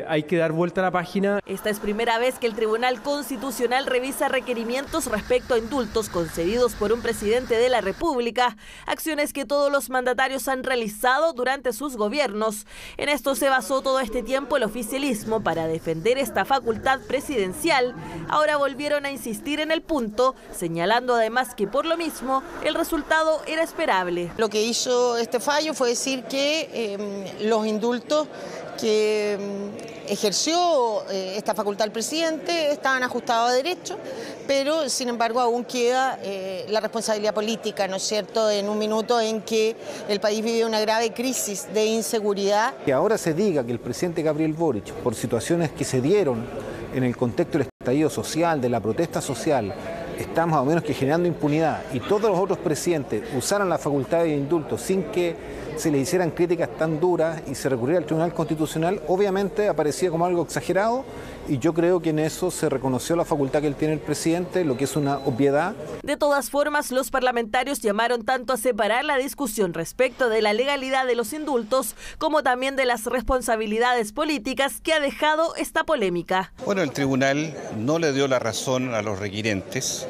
hay que dar vuelta a la página. Esta es primera vez que el Tribunal Constitucional revisa requerimientos respecto a indultos concedidos por un presidente de la República, acciones que todos los mandatarios han realizado durante sus gobiernos. En esto se basó todo este tiempo el oficialismo para defender esta esta facultad presidencial, ahora volvieron a insistir en el punto, señalando además que por lo mismo el resultado era esperable. Lo que hizo este fallo fue decir que los indultos que ejerció esta facultad el presidente estaban ajustados a derecho, pero sin embargo aún queda la responsabilidad política, ¿no es cierto?, en un minuto en que el país vive una grave crisis de inseguridad. Que ahora se diga que el presidente Gabriel Boric, por situaciones que se dieron en el contexto del estallido social, de la protesta social, está más o menos que generando impunidad, y todos los otros presidentes usaron la facultad de indulto sin que se le hicieran críticas tan duras y se recurriera al Tribunal Constitucional, obviamente aparecía como algo exagerado, y yo creo que en eso se reconoció la facultad que él tiene el presidente, lo que es una obviedad. De todas formas, los parlamentarios llamaron tanto a separar la discusión respecto de la legalidad de los indultos como también de las responsabilidades políticas que ha dejado esta polémica. Bueno, el tribunal no le dio la razón a los requirentes,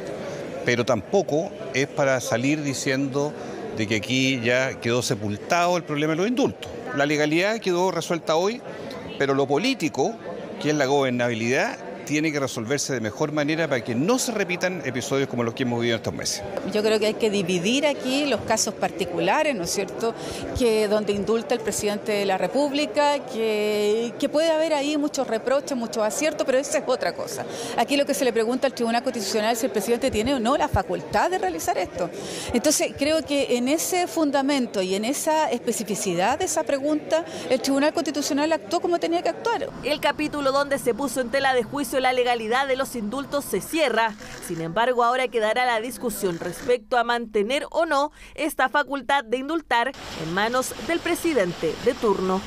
pero tampoco es para salir diciendo de que aquí ya quedó sepultado el problema de los indultos. La legalidad quedó resuelta hoy, pero lo político, que es la gobernabilidad, tiene que resolverse de mejor manera para que no se repitan episodios como los que hemos vivido estos meses. Yo creo que hay que dividir aquí los casos particulares, ¿no es cierto?, que donde indulta el presidente de la República, que puede haber ahí muchos reproches, muchos aciertos, pero esa es otra cosa. Aquí lo que se le pregunta al Tribunal Constitucional es si el presidente tiene o no la facultad de realizar esto. Entonces, creo que en ese fundamento y en esa especificidad de esa pregunta, el Tribunal Constitucional actuó como tenía que actuar. El capítulo donde se puso en tela de juicio la legalidad de los indultos se cierra. Sin embargo, ahora quedará la discusión respecto a mantener o no esta facultad de indultar en manos del presidente de turno.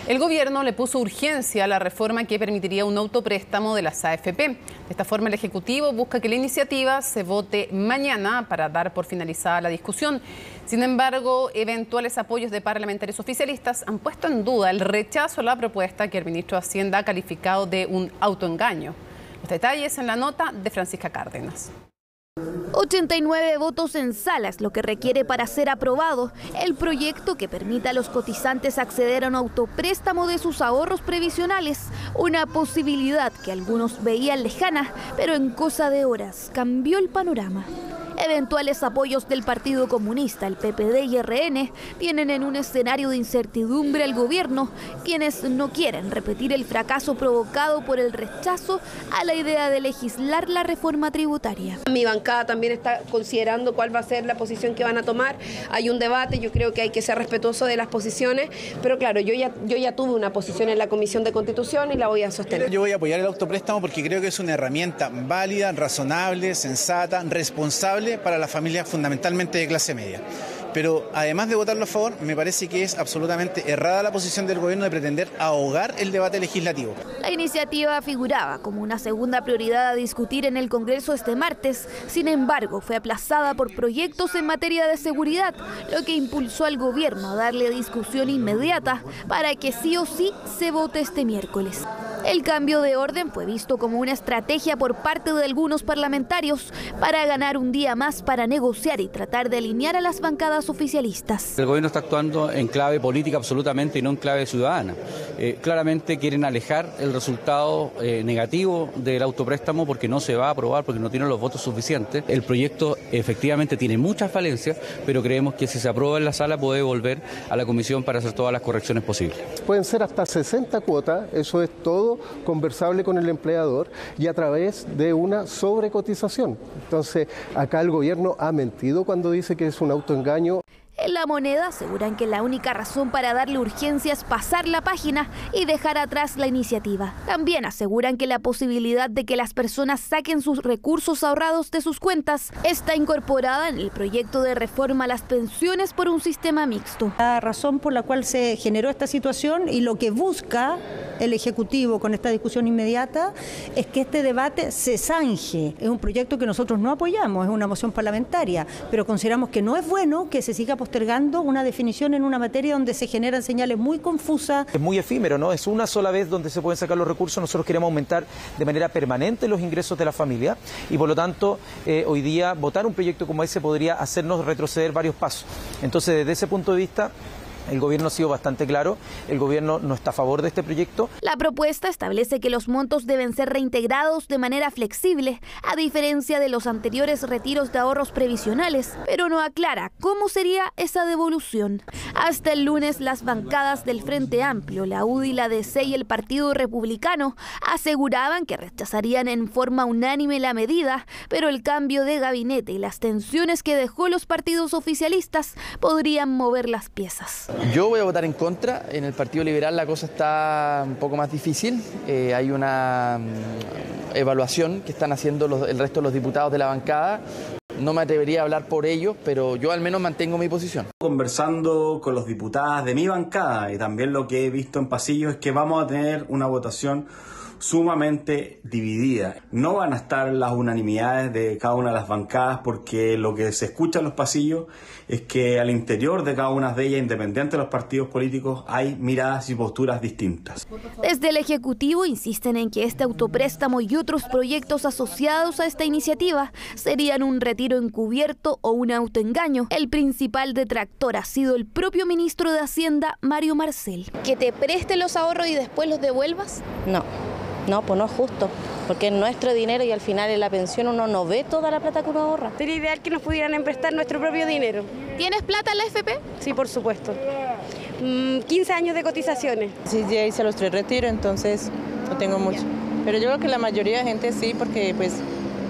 El gobierno le puso urgencia a la reforma que permitiría un autopréstamo de las AFP. De esta forma, el Ejecutivo busca que la iniciativa se vote mañana para dar por finalizada la discusión. Sin embargo, eventuales apoyos de parlamentarios oficialistas han puesto en duda el rechazo a la propuesta que el ministro de Hacienda ha calificado de un autoengaño. Los detalles en la nota de Francisca Cárdenas. 89 votos en sala es lo que requiere para ser aprobado el proyecto que permita a los cotizantes acceder a un autopréstamo de sus ahorros previsionales, una posibilidad que algunos veían lejana, pero en cosa de horas cambió el panorama. Eventuales apoyos del Partido Comunista, el PPD y RN tienen en un escenario de incertidumbre al gobierno, quienes no quieren repetir el fracaso provocado por el rechazo a la idea de legislar la reforma tributaria. Mi bancada también está considerando cuál va a ser la posición que van a tomar. Hay un debate, yo creo que hay que ser respetuoso de las posiciones, pero claro, yo ya tuve una posición en la Comisión de Constitución y la voy a sostener. Yo voy a apoyar el autopréstamo porque creo que es una herramienta válida, razonable, sensata, responsable para las familias fundamentalmente de clase media. Pero además de votarlo a favor, me parece que es absolutamente errada la posición del gobierno de pretender ahogar el debate legislativo. La iniciativa figuraba como una segunda prioridad a discutir en el Congreso este martes. Sin embargo, fue aplazada por proyectos en materia de seguridad, lo que impulsó al gobierno a darle discusión inmediata para que sí o sí se vote este miércoles. El cambio de orden fue visto como una estrategia por parte de algunos parlamentarios para ganar un día más para negociar y tratar de alinear a las bancadas oficialistas. El gobierno está actuando en clave política absolutamente y no en clave ciudadana. Claramente quieren alejar el resultado negativo del autopréstamo porque no se va a aprobar, porque no tienen los votos suficientes. El proyecto efectivamente tiene muchas falencias, pero creemos que si se aprueba en la sala puede volver a la comisión para hacer todas las correcciones posibles. Pueden ser hasta 60 cuotas, eso es todo conversable con el empleador y a través de una sobrecotización. Entonces, acá el gobierno ha mentido cuando dice que es un autoengaño. En La Moneda aseguran que la única razón para darle urgencia es pasar la página y dejar atrás la iniciativa. También aseguran que la posibilidad de que las personas saquen sus recursos ahorrados de sus cuentas está incorporada en el proyecto de reforma a las pensiones por un sistema mixto. La razón por la cual se generó esta situación y lo que busca el Ejecutivo con esta discusión inmediata es que este debate se zanje. Es un proyecto que nosotros no apoyamos, es una moción parlamentaria, pero consideramos que no es bueno que se siga postergando una definición en una materia donde se generan señales muy confusas. Es muy efímero, ¿no? Es una sola vez donde se pueden sacar los recursos. Nosotros queremos aumentar de manera permanente los ingresos de la familia y por lo tanto hoy día votar un proyecto como ese podría hacernos retroceder varios pasos. Entonces desde ese punto de vista El gobierno ha sido bastante claro, el gobierno no está a favor de este proyecto. La propuesta establece que los montos deben ser reintegrados de manera flexible, a diferencia de los anteriores retiros de ahorros previsionales, pero no aclara cómo sería esa devolución. Hasta el lunes, las bancadas del Frente Amplio, la UDI, la DC y el Partido Republicano aseguraban que rechazarían en forma unánime la medida, pero el cambio de gabinete y las tensiones que dejó los partidos oficialistas podrían mover las piezas. Yo voy a votar en contra. En el Partido Liberal la cosa está un poco más difícil. Hay una evaluación que están haciendo el resto de los diputados de la bancada. No me atrevería a hablar por ellos, pero yo al menos mantengo mi posición. Conversando con los diputados de mi bancada y también lo que he visto en pasillos es que vamos a tener una votación sumamente dividida. No van a estar las unanimidades de cada una de las bancadas porque lo que se escucha en los pasillos es que al interior de cada una de ellas, independiente de los partidos políticos, hay miradas y posturas distintas. Desde el Ejecutivo insisten en que este autopréstamo y otros proyectos asociados a esta iniciativa serían un retiro encubierto o un autoengaño. El principal detractor ha sido el propio ministro de Hacienda, Mario Marcel. ¿Que te preste los ahorros y después los devuelvas? No, pues no es justo, porque es nuestro dinero y al final en la pensión uno no ve toda la plata que uno ahorra. Sería ideal que nos pudieran emprestar nuestro propio dinero. ¿Tienes plata en la FP? Sí, por supuesto. 15 años de cotizaciones. Sí, ya hice los 3 retiros, entonces no tengo mucho. Pero yo creo que la mayoría de gente sí, porque pues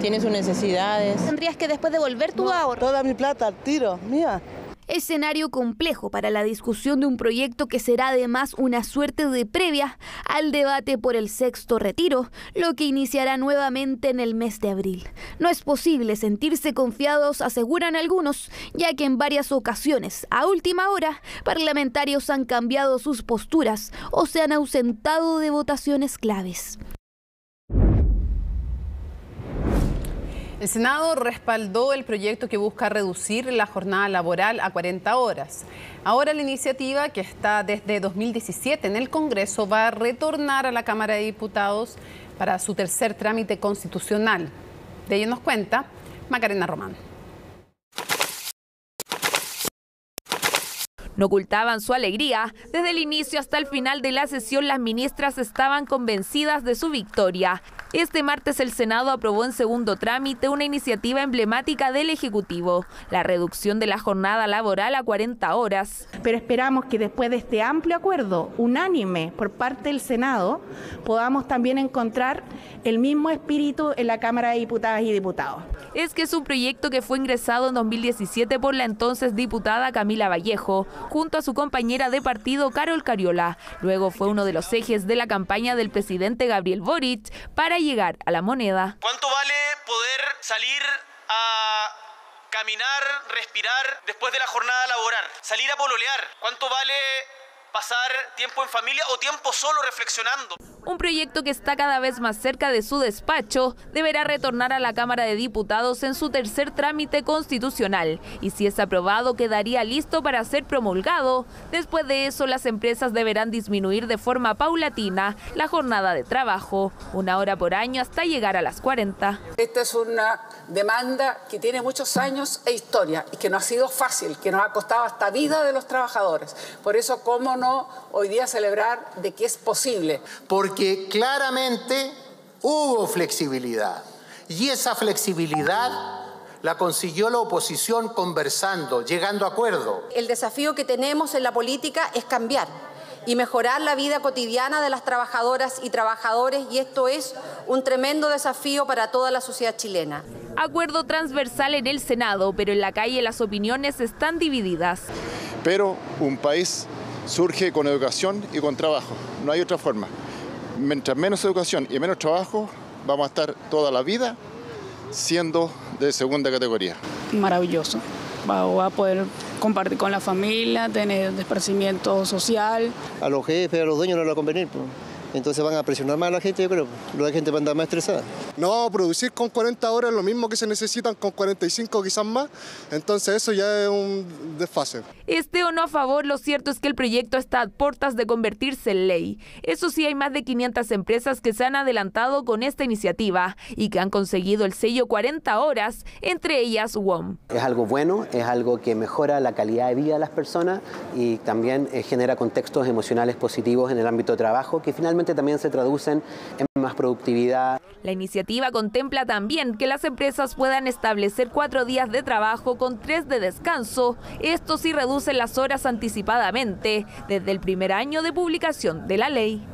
tiene sus necesidades. ¿Tendrías que después devolver tu ahorro? Toda mi plata al tiro, mía. Escenario complejo para la discusión de un proyecto que será además una suerte de previa al debate por el 6º retiro, lo que iniciará nuevamente en el mes de abril. No es posible sentirse confiados, aseguran algunos, ya que en varias ocasiones, a última hora, parlamentarios han cambiado sus posturas o se han ausentado de votaciones claves. El Senado respaldó el proyecto que busca reducir la jornada laboral a 40 horas. Ahora la iniciativa, que está desde 2017 en el Congreso, va a retornar a la Cámara de Diputados para su tercer trámite constitucional. De ello nos cuenta Macarena Román. No ocultaban su alegría. Desde el inicio hasta el final de la sesión, las ministras estaban convencidas de su victoria. Este martes el Senado aprobó en segundo trámite una iniciativa emblemática del Ejecutivo, la reducción de la jornada laboral a 40 horas. Pero esperamos que después de este amplio acuerdo unánime por parte del Senado, podamos también encontrar el mismo espíritu en la Cámara de Diputadas y Diputados. Es que es un proyecto que fue ingresado en 2017 por la entonces diputada Camila Vallejo, junto a su compañera de partido Carol Cariola. Luego fue uno de los ejes de la campaña del presidente Gabriel Boric para llegar a la moneda. ¿Cuánto vale poder salir a caminar, respirar después de la jornada laboral? Salir a pololear. ¿Cuánto vale pasar tiempo en familia o tiempo solo reflexionando? Un proyecto que está cada vez más cerca de su despacho deberá retornar a la Cámara de Diputados en su tercer trámite constitucional y si es aprobado quedaría listo para ser promulgado. Después de eso las empresas deberán disminuir de forma paulatina la jornada de trabajo, 1 hora por año hasta llegar a las 40. Esta es una demanda que tiene muchos años e historia y que no ha sido fácil, que nos ha costado hasta vida de los trabajadores. Por eso, ¿cómo no hoy día celebrar de que es posible? Porque claramente hubo flexibilidad y esa flexibilidad la consiguió la oposición conversando, llegando a acuerdo. El desafío que tenemos en la política es cambiar y mejorar la vida cotidiana de las trabajadoras y trabajadores y esto es un tremendo desafío para toda la sociedad chilena. Acuerdo transversal en el Senado, pero en la calle las opiniones están divididas. Pero un país surge con educación y con trabajo, no hay otra forma. Mientras menos educación y menos trabajo, vamos a estar toda la vida siendo de segunda categoría. Maravilloso. Va a poder compartir con la familia, tener esparcimiento social. A los jefes, a los dueños no les va a convenir, pues. entonces van a presionar más a la gente, yo creo. La gente va a andar más estresada. No, producir con 40 horas es lo mismo que se necesitan con 45 quizás más, entonces eso ya es un desfase. Esté o no a favor, lo cierto es que el proyecto está a puertas de convertirse en ley. Eso sí, hay más de 500 empresas que se han adelantado con esta iniciativa y que han conseguido el sello 40 horas, entre ellas WOM. Es algo bueno, es algo que mejora la calidad de vida de las personas y también genera contextos emocionales positivos en el ámbito de trabajo que finalmente también se traducen en más productividad. La iniciativa contempla también que las empresas puedan establecer 4 días de trabajo con 3 de descanso. Esto sí reduce las horas anticipadamente desde el primer año de publicación de la ley.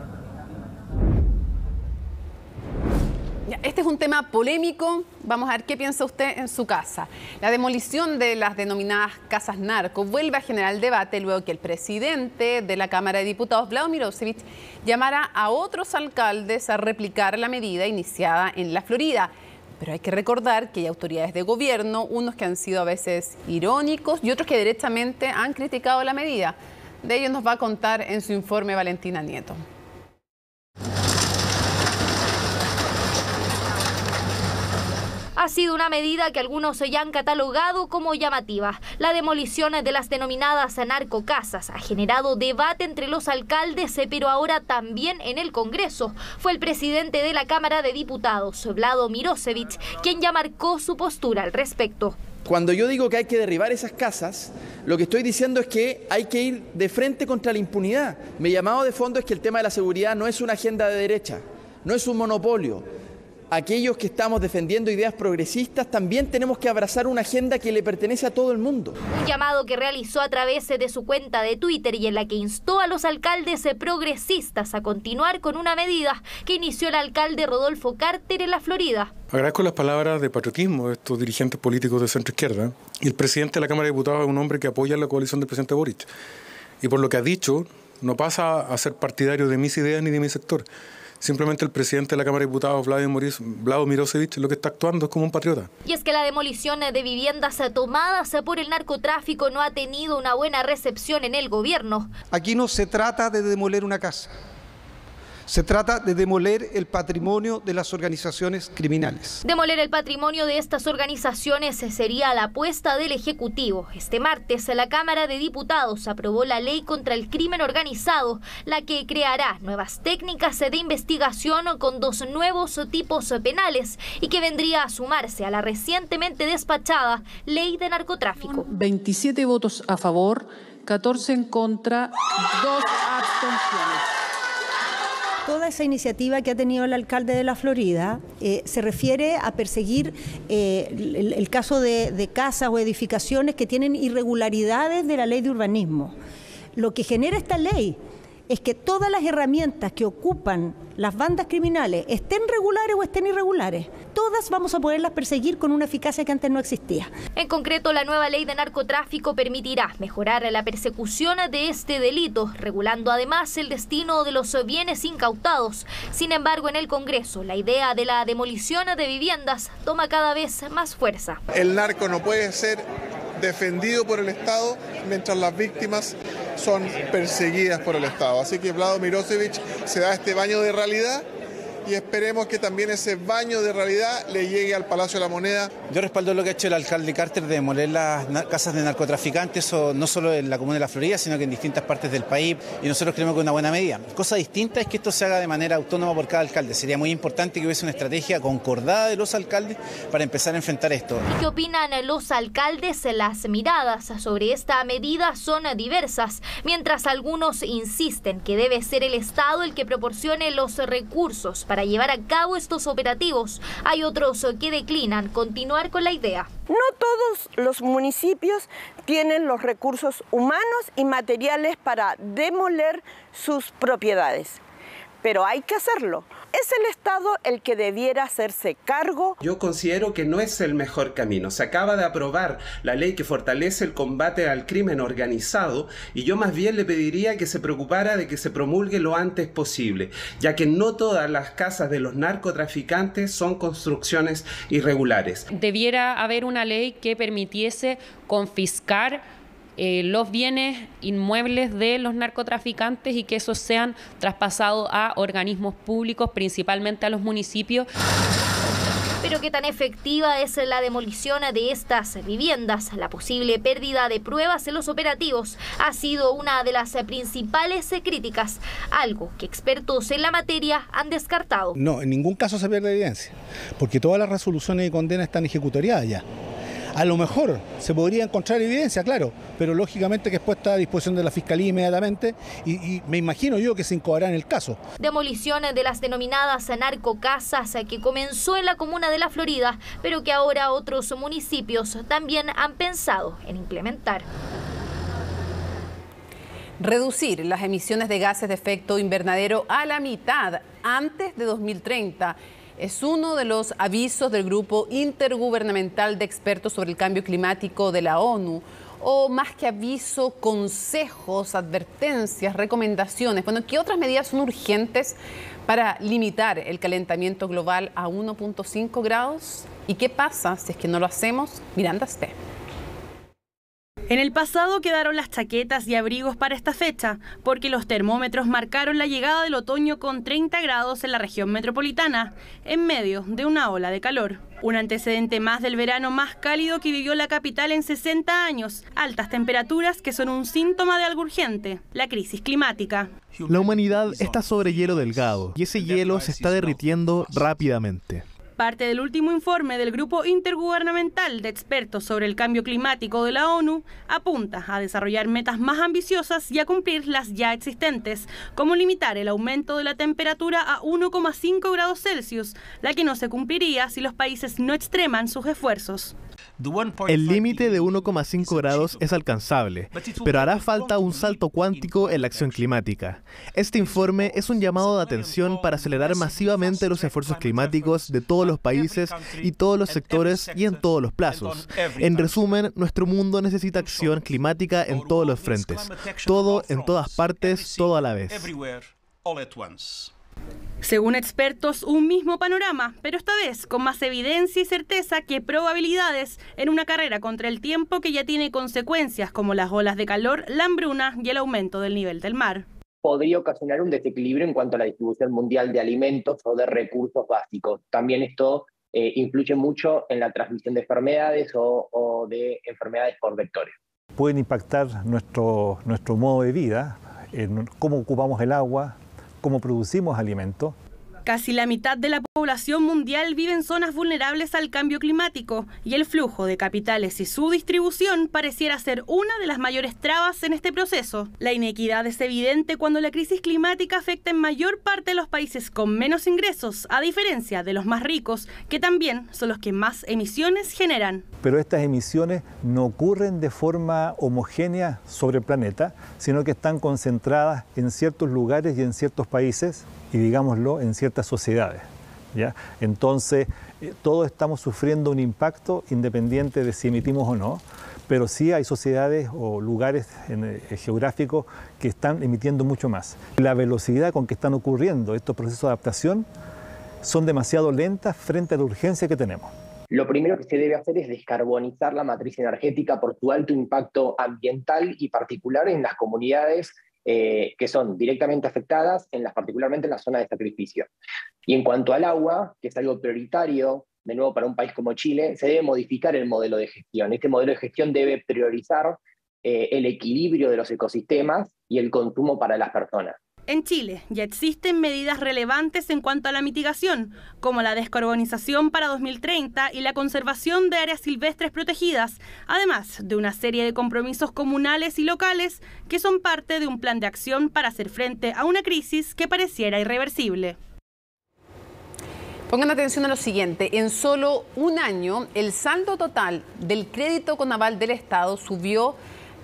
Este es un tema polémico. Vamos a ver qué piensa usted en su casa. La demolición de las denominadas casas narco vuelve a generar el debate luego que el presidente de la Cámara de Diputados, Vlado Mirosevic, llamara a otros alcaldes a replicar la medida iniciada en la Florida. Pero hay que recordar que hay autoridades de gobierno, unos que han sido a veces irónicos y otros que directamente han criticado la medida. De ello nos va a contar en su informe Valentina Nieto. Ha sido una medida que algunos ya han catalogado como llamativa. La demolición de las denominadas narcocasas ha generado debate entre los alcaldes, pero ahora también en el Congreso. Fue el presidente de la Cámara de Diputados, Vlado Mirosevic, quien ya marcó su postura al respecto. Cuando yo digo que hay que derribar esas casas, lo que estoy diciendo es que hay que ir de frente contra la impunidad. Mi llamado de fondo es que el tema de la seguridad no es una agenda de derecha, no es un monopolio. Aquellos que estamos defendiendo ideas progresistas también tenemos que abrazar una agenda que le pertenece a todo el mundo. Un llamado que realizó a través de su cuenta de Twitter y en la que instó a los alcaldes progresistas a continuar con una medida que inició el alcalde Rodolfo Carter en la Florida. Agradezco las palabras de patriotismo de estos dirigentes políticos de centro izquierda. Y el presidente de la Cámara de Diputados es un hombre que apoya la coalición del presidente Boric. Y por lo que ha dicho, no pasa a ser partidario de mis ideas ni de mi sector. Simplemente el presidente de la Cámara de Diputados, Vlado Mirosevic, lo que está actuando es como un patriota. Y es que la demolición de viviendas tomadas por el narcotráfico no ha tenido una buena recepción en el gobierno. Aquí no se trata de demoler una casa. Se trata de demoler el patrimonio de las organizaciones criminales. Demoler el patrimonio de estas organizaciones sería la apuesta del Ejecutivo. Este martes, la Cámara de Diputados aprobó la ley contra el crimen organizado, la que creará nuevas técnicas de investigación con 2 nuevos tipos penales y que vendría a sumarse a la recientemente despachada ley de narcotráfico. 27 votos a favor, 14 en contra, 2 abstenciones. Toda esa iniciativa que ha tenido el alcalde de la Florida se refiere a perseguir el caso de casas o edificaciones que tienen irregularidades de la ley de urbanismo. Lo que genera esta ley es que todas las herramientas que ocupan las bandas criminales, estén regulares o estén irregulares, todas vamos a poderlas perseguir con una eficacia que antes no existía. En concreto, la nueva ley de narcotráfico permitirá mejorar la persecución de este delito, regulando además el destino de los bienes incautados. Sin embargo, en el Congreso, la idea de la demolición de viviendas toma cada vez más fuerza. El narco no puede ser defendido por el Estado mientras las víctimas son perseguidas por el Estado. Así que Vlado Mirosevic se da este baño de realidad y esperemos que también ese baño de realidad le llegue al Palacio de la Moneda. Yo respaldo lo que ha hecho el alcalde Carter de demoler las casas de narcotraficantes, no solo en la comuna de La Florida, sino que en distintas partes del país, y nosotros creemos que es una buena medida. Cosa distinta es que esto se haga de manera autónoma por cada alcalde. Sería muy importante que hubiese una estrategia concordada de los alcaldes para empezar a enfrentar esto. ¿Qué opinan los alcaldes? Las miradas sobre esta medida son diversas, mientras algunos insisten que debe ser el Estado el que proporcione los recursos para llevar a cabo estos operativos. Hay otros que declinan continuar con la idea. No todos los municipios tienen los recursos humanos y materiales para demoler sus propiedades, pero hay que hacerlo. Es el Estado el que debiera hacerse cargo. Yo considero que no es el mejor camino. Se acaba de aprobar la ley que fortalece el combate al crimen organizado y yo más bien le pediría que se preocupara de que se promulgue lo antes posible, ya que no todas las casas de los narcotraficantes son construcciones irregulares. Debiera haber una ley que permitiese confiscar los bienes inmuebles de los narcotraficantes y que esos sean traspasados a organismos públicos, principalmente a los municipios. Pero ¿qué tan efectiva es la demolición de estas viviendas? La posible pérdida de pruebas en los operativos ha sido una de las principales críticas, algo que expertos en la materia han descartado. No, en ningún caso se pierde evidencia, porque todas las resoluciones de condena están ejecutoriadas ya. A lo mejor se podría encontrar evidencia, claro, pero lógicamente que es puesta a disposición de la Fiscalía inmediatamente y me imagino yo que se incoará en el caso. Demolición de las denominadas narcocasas que comenzó en la comuna de La Florida, pero que ahora otros municipios también han pensado en implementar. Reducir las emisiones de gases de efecto invernadero a la mitad antes de 2030 es uno de los avisos del Grupo Intergubernamental de Expertos sobre el Cambio Climático de la ONU, o más que aviso, consejos, advertencias, recomendaciones. Bueno, ¿qué otras medidas son urgentes para limitar el calentamiento global a 1.5 grados? ¿Y qué pasa si es que no lo hacemos? Miranda Ste. En el pasado quedaron las chaquetas y abrigos para esta fecha, porque los termómetros marcaron la llegada del otoño con 30 grados en la región metropolitana, en medio de una ola de calor. Un antecedente más del verano más cálido que vivió la capital en 60 años, altas temperaturas que son un síntoma de algo urgente, la crisis climática. La humanidad está sobre hielo delgado y ese hielo se está derritiendo rápidamente. Parte del último informe del Grupo Intergubernamental de Expertos sobre el Cambio Climático de la ONU apunta a desarrollar metas más ambiciosas y a cumplir las ya existentes, como limitar el aumento de la temperatura a 1,5 grados Celsius, la que no se cumpliría si los países no extreman sus esfuerzos. El límite de 1,5 grados es alcanzable, pero hará falta un salto cuántico en la acción climática. Este informe es un llamado de atención para acelerar masivamente los esfuerzos climáticos de todos los países y todos los sectores y en todos los plazos. En resumen, nuestro mundo necesita acción climática en todos los frentes. Todo, en todas partes, todo a la vez. Según expertos, un mismo panorama, pero esta vez con más evidencia y certeza que probabilidades en una carrera contra el tiempo que ya tiene consecuencias como las olas de calor, la hambruna y el aumento del nivel del mar. Podría ocasionar un desequilibrio en cuanto a la distribución mundial de alimentos o de recursos básicos. También esto influye mucho en la transmisión de enfermedades o de enfermedades por vectores. Pueden impactar nuestro modo de vida, en cómo ocupamos el agua, cómo producimos alimentos. Casi la mitad de la población mundial vive en zonas vulnerables al cambio climático y el flujo de capitales y su distribución pareciera ser una de las mayores trabas en este proceso. La inequidad es evidente cuando la crisis climática afecta en mayor parte a los países con menos ingresos, a diferencia de los más ricos, que también son los que más emisiones generan. Pero estas emisiones no ocurren de forma homogénea sobre el planeta, sino que están concentradas en ciertos lugares y en ciertos países, y digámoslo, en ciertas sociedades, ¿ya? Entonces, todos estamos sufriendo un impacto independiente de si emitimos o no, pero sí hay sociedades o lugares geográficos que están emitiendo mucho más. La velocidad con que están ocurriendo estos procesos de adaptación son demasiado lentas frente a la urgencia que tenemos. Lo primero que se debe hacer es descarbonizar la matriz energética por su alto impacto ambiental y particular en las comunidades que son directamente afectadas, particularmente en la zona de sacrificio. Y en cuanto al agua, que es algo prioritario, de nuevo para un país como Chile, se debe modificar el modelo de gestión. Este modelo de gestión debe priorizar el equilibrio de los ecosistemas y el consumo para las personas. En Chile ya existen medidas relevantes en cuanto a la mitigación, como la descarbonización para 2030 y la conservación de áreas silvestres protegidas, además de una serie de compromisos comunales y locales que son parte de un plan de acción para hacer frente a una crisis que pareciera irreversible. Pongan atención a lo siguiente, en solo un año el saldo total del crédito con aval del Estado subió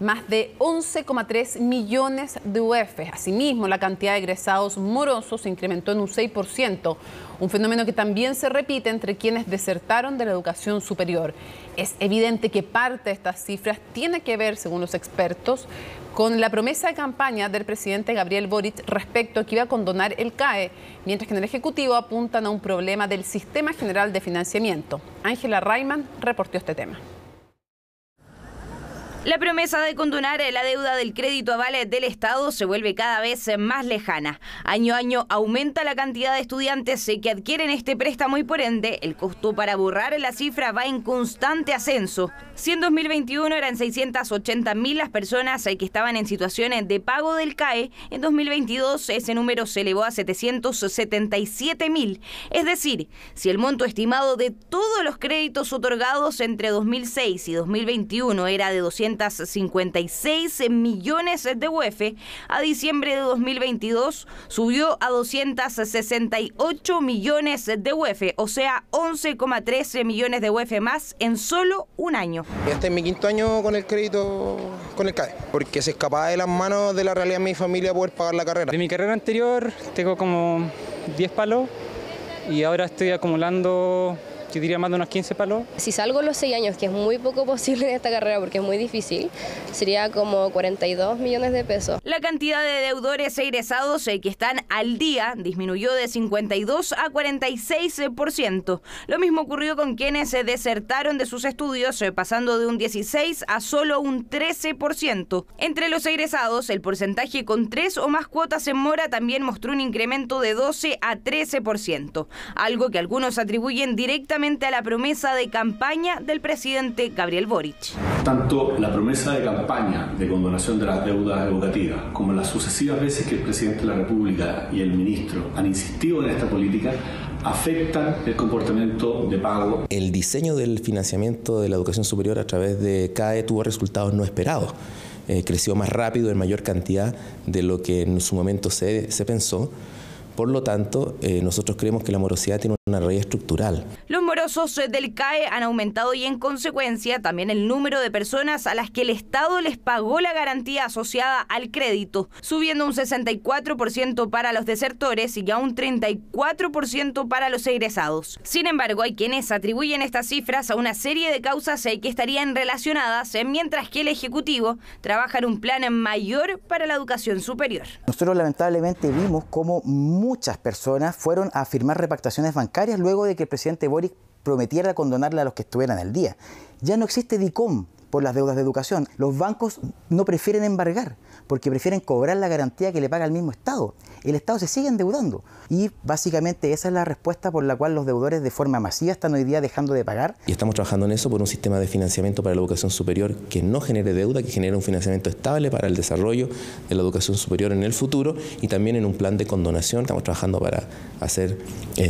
más de 11,3 millones de UF. Asimismo, la cantidad de egresados morosos se incrementó en un 6%, un fenómeno que también se repite entre quienes desertaron de la educación superior. Es evidente que parte de estas cifras tiene que ver, según los expertos, con la promesa de campaña del presidente Gabriel Boric respecto a que iba a condonar el CAE, mientras que en el Ejecutivo apuntan a un problema del Sistema General de Financiamiento. Ángela Rayman reportó este tema. La promesa de condonar la deuda del crédito aval del Estado se vuelve cada vez más lejana. Año a año aumenta la cantidad de estudiantes que adquieren este préstamo y por ende el costo para borrar la cifra va en constante ascenso. Si en 2021 eran 680.000 las personas que estaban en situaciones de pago del CAE, en 2022 ese número se elevó a 777.000. Es decir, si el monto estimado de todos los créditos otorgados entre 2006 y 2021 era de 256 millones de UF, a diciembre de 2022 subió a 268 millones de UF, o sea, 11,13 millones de UF más en solo un año. Este es mi quinto año con el crédito con el CAE, porque se escapaba de las manos de la realidad de mi familia poder pagar la carrera. De mi carrera anterior tengo como 10 palos y ahora estoy acumulando, yo diría, más de unos 15 palos. Si salgo los 6 años, que es muy poco posible en esta carrera porque es muy difícil, sería como 42 millones de pesos. La cantidad de deudores egresados que están al día disminuyó de 52 a 46%. Lo mismo ocurrió con quienes se desertaron de sus estudios, pasando de un 16 a solo un 13%. Entre los egresados, el porcentaje con 3 o más cuotas en mora también mostró un incremento de 12 a 13%, algo que algunos atribuyen directamente a la promesa de campaña del presidente Gabriel Boric. Tanto la promesa de campaña de condonación de las deudas educativas como las sucesivas veces que el presidente de la República y el ministro han insistido en esta política afectan el comportamiento de pago. El diseño del financiamiento de la educación superior a través de CAE tuvo resultados no esperados. Creció más rápido en mayor cantidad de lo que en su momento se pensó. Por lo tanto, nosotros creemos que la morosidad tiene una raíz estructural. Los morosos del CAE han aumentado y en consecuencia también el número de personas a las que el Estado les pagó la garantía asociada al crédito, subiendo un 64% para los desertores y a un 34% para los egresados. Sin embargo, hay quienes atribuyen estas cifras a una serie de causas que estarían relacionadas, mientras que el Ejecutivo trabaja en un plan mayor para la educación superior. Nosotros lamentablemente vimos cómo muchas personas fueron a firmar repactaciones bancarias luego de que el presidente Boric prometiera condonarle a los que estuvieran al día. Ya no existe DICOM por las deudas de educación. Los bancos no prefieren embargar porque prefieren cobrar la garantía que le paga el mismo Estado. El Estado se sigue endeudando y básicamente esa es la respuesta por la cual los deudores de forma masiva están hoy día dejando de pagar. Y estamos trabajando en eso por un sistema de financiamiento para la educación superior que no genere deuda, que genere un financiamiento estable para el desarrollo de la educación superior en el futuro y también en un plan de condonación. Estamos trabajando para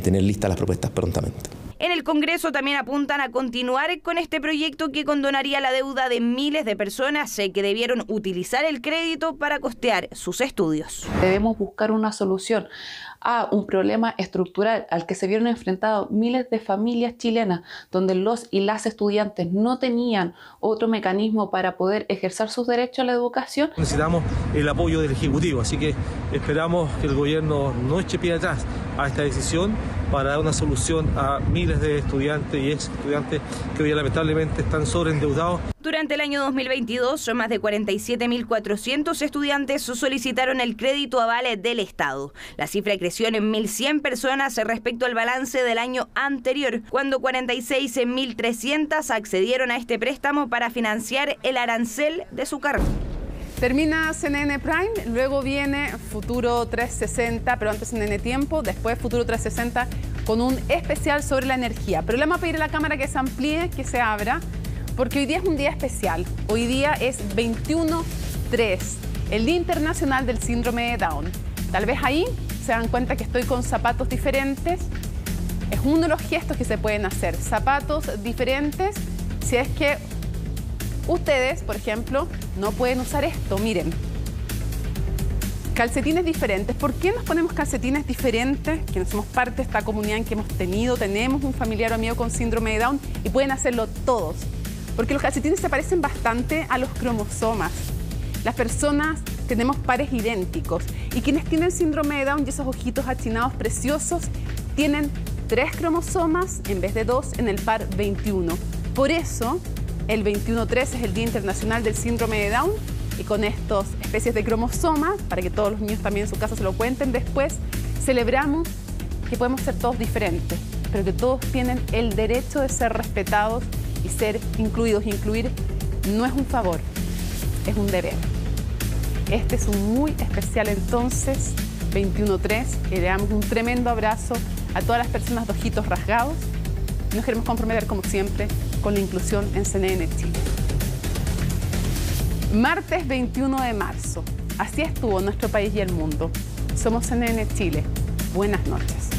tener listas las propuestas prontamente. En el Congreso también apuntan a continuar con este proyecto que condonaría la deuda de miles de personas que debieron utilizar el crédito para costear sus estudios. Debemos buscar una solución a un problema estructural al que se vieron enfrentados miles de familias chilenas, donde los y las estudiantes no tenían otro mecanismo para poder ejercer sus derechos a la educación. Necesitamos el apoyo del Ejecutivo, así que esperamos que el gobierno no eche pie atrás a esta decisión para dar una solución a miles de estudiantes y ex estudiantes que hoy lamentablemente están sobreendeudados. Durante el año 2022, más de 47.400 estudiantes solicitaron el crédito aval del Estado. La cifra creció en 1.100 personas respecto al balance del año anterior, cuando 46.300 accedieron a este préstamo para financiar el arancel de su carrera. Termina CNN Prime, luego viene Futuro 360, pero antes CNN Tiempo, después Futuro 360 con un especial sobre la energía. Pero le vamos a pedir a la cámara que se amplíe, que se abra, porque hoy día es un día especial. Hoy día es 21/3, el Día Internacional del Síndrome de Down. Tal vez ahí se dan cuenta que estoy con zapatos diferentes. Es uno de los gestos que se pueden hacer, zapatos diferentes, si es que ustedes, por ejemplo, no pueden usar esto. Miren, calcetines diferentes. ¿Por qué nos ponemos calcetines diferentes? Quienes somos parte de esta comunidad en que tenemos un familiar o amigo con síndrome de Down y pueden hacerlo todos. Porque los calcetines se parecen bastante a los cromosomas. Las personas tenemos pares idénticos y quienes tienen síndrome de Down y esos ojitos achinados preciosos tienen 3 cromosomas en vez de 2 en el par 21. Por eso, el 21/3 es el Día Internacional del Síndrome de Down y con estas especies de cromosomas, para que todos los niños también en su casa se lo cuenten después, celebramos que podemos ser todos diferentes, pero que todos tienen el derecho de ser respetados y ser incluidos. Incluir no es un favor, es un deber. Este es un muy especial entonces, 21-3, que le damos un tremendo abrazo a todas las personas de ojitos rasgados. Nos queremos comprometer, como siempre, con la inclusión en CNN Chile. Martes 21 de marzo. Así estuvo nuestro país y el mundo. Somos CNN Chile. Buenas noches.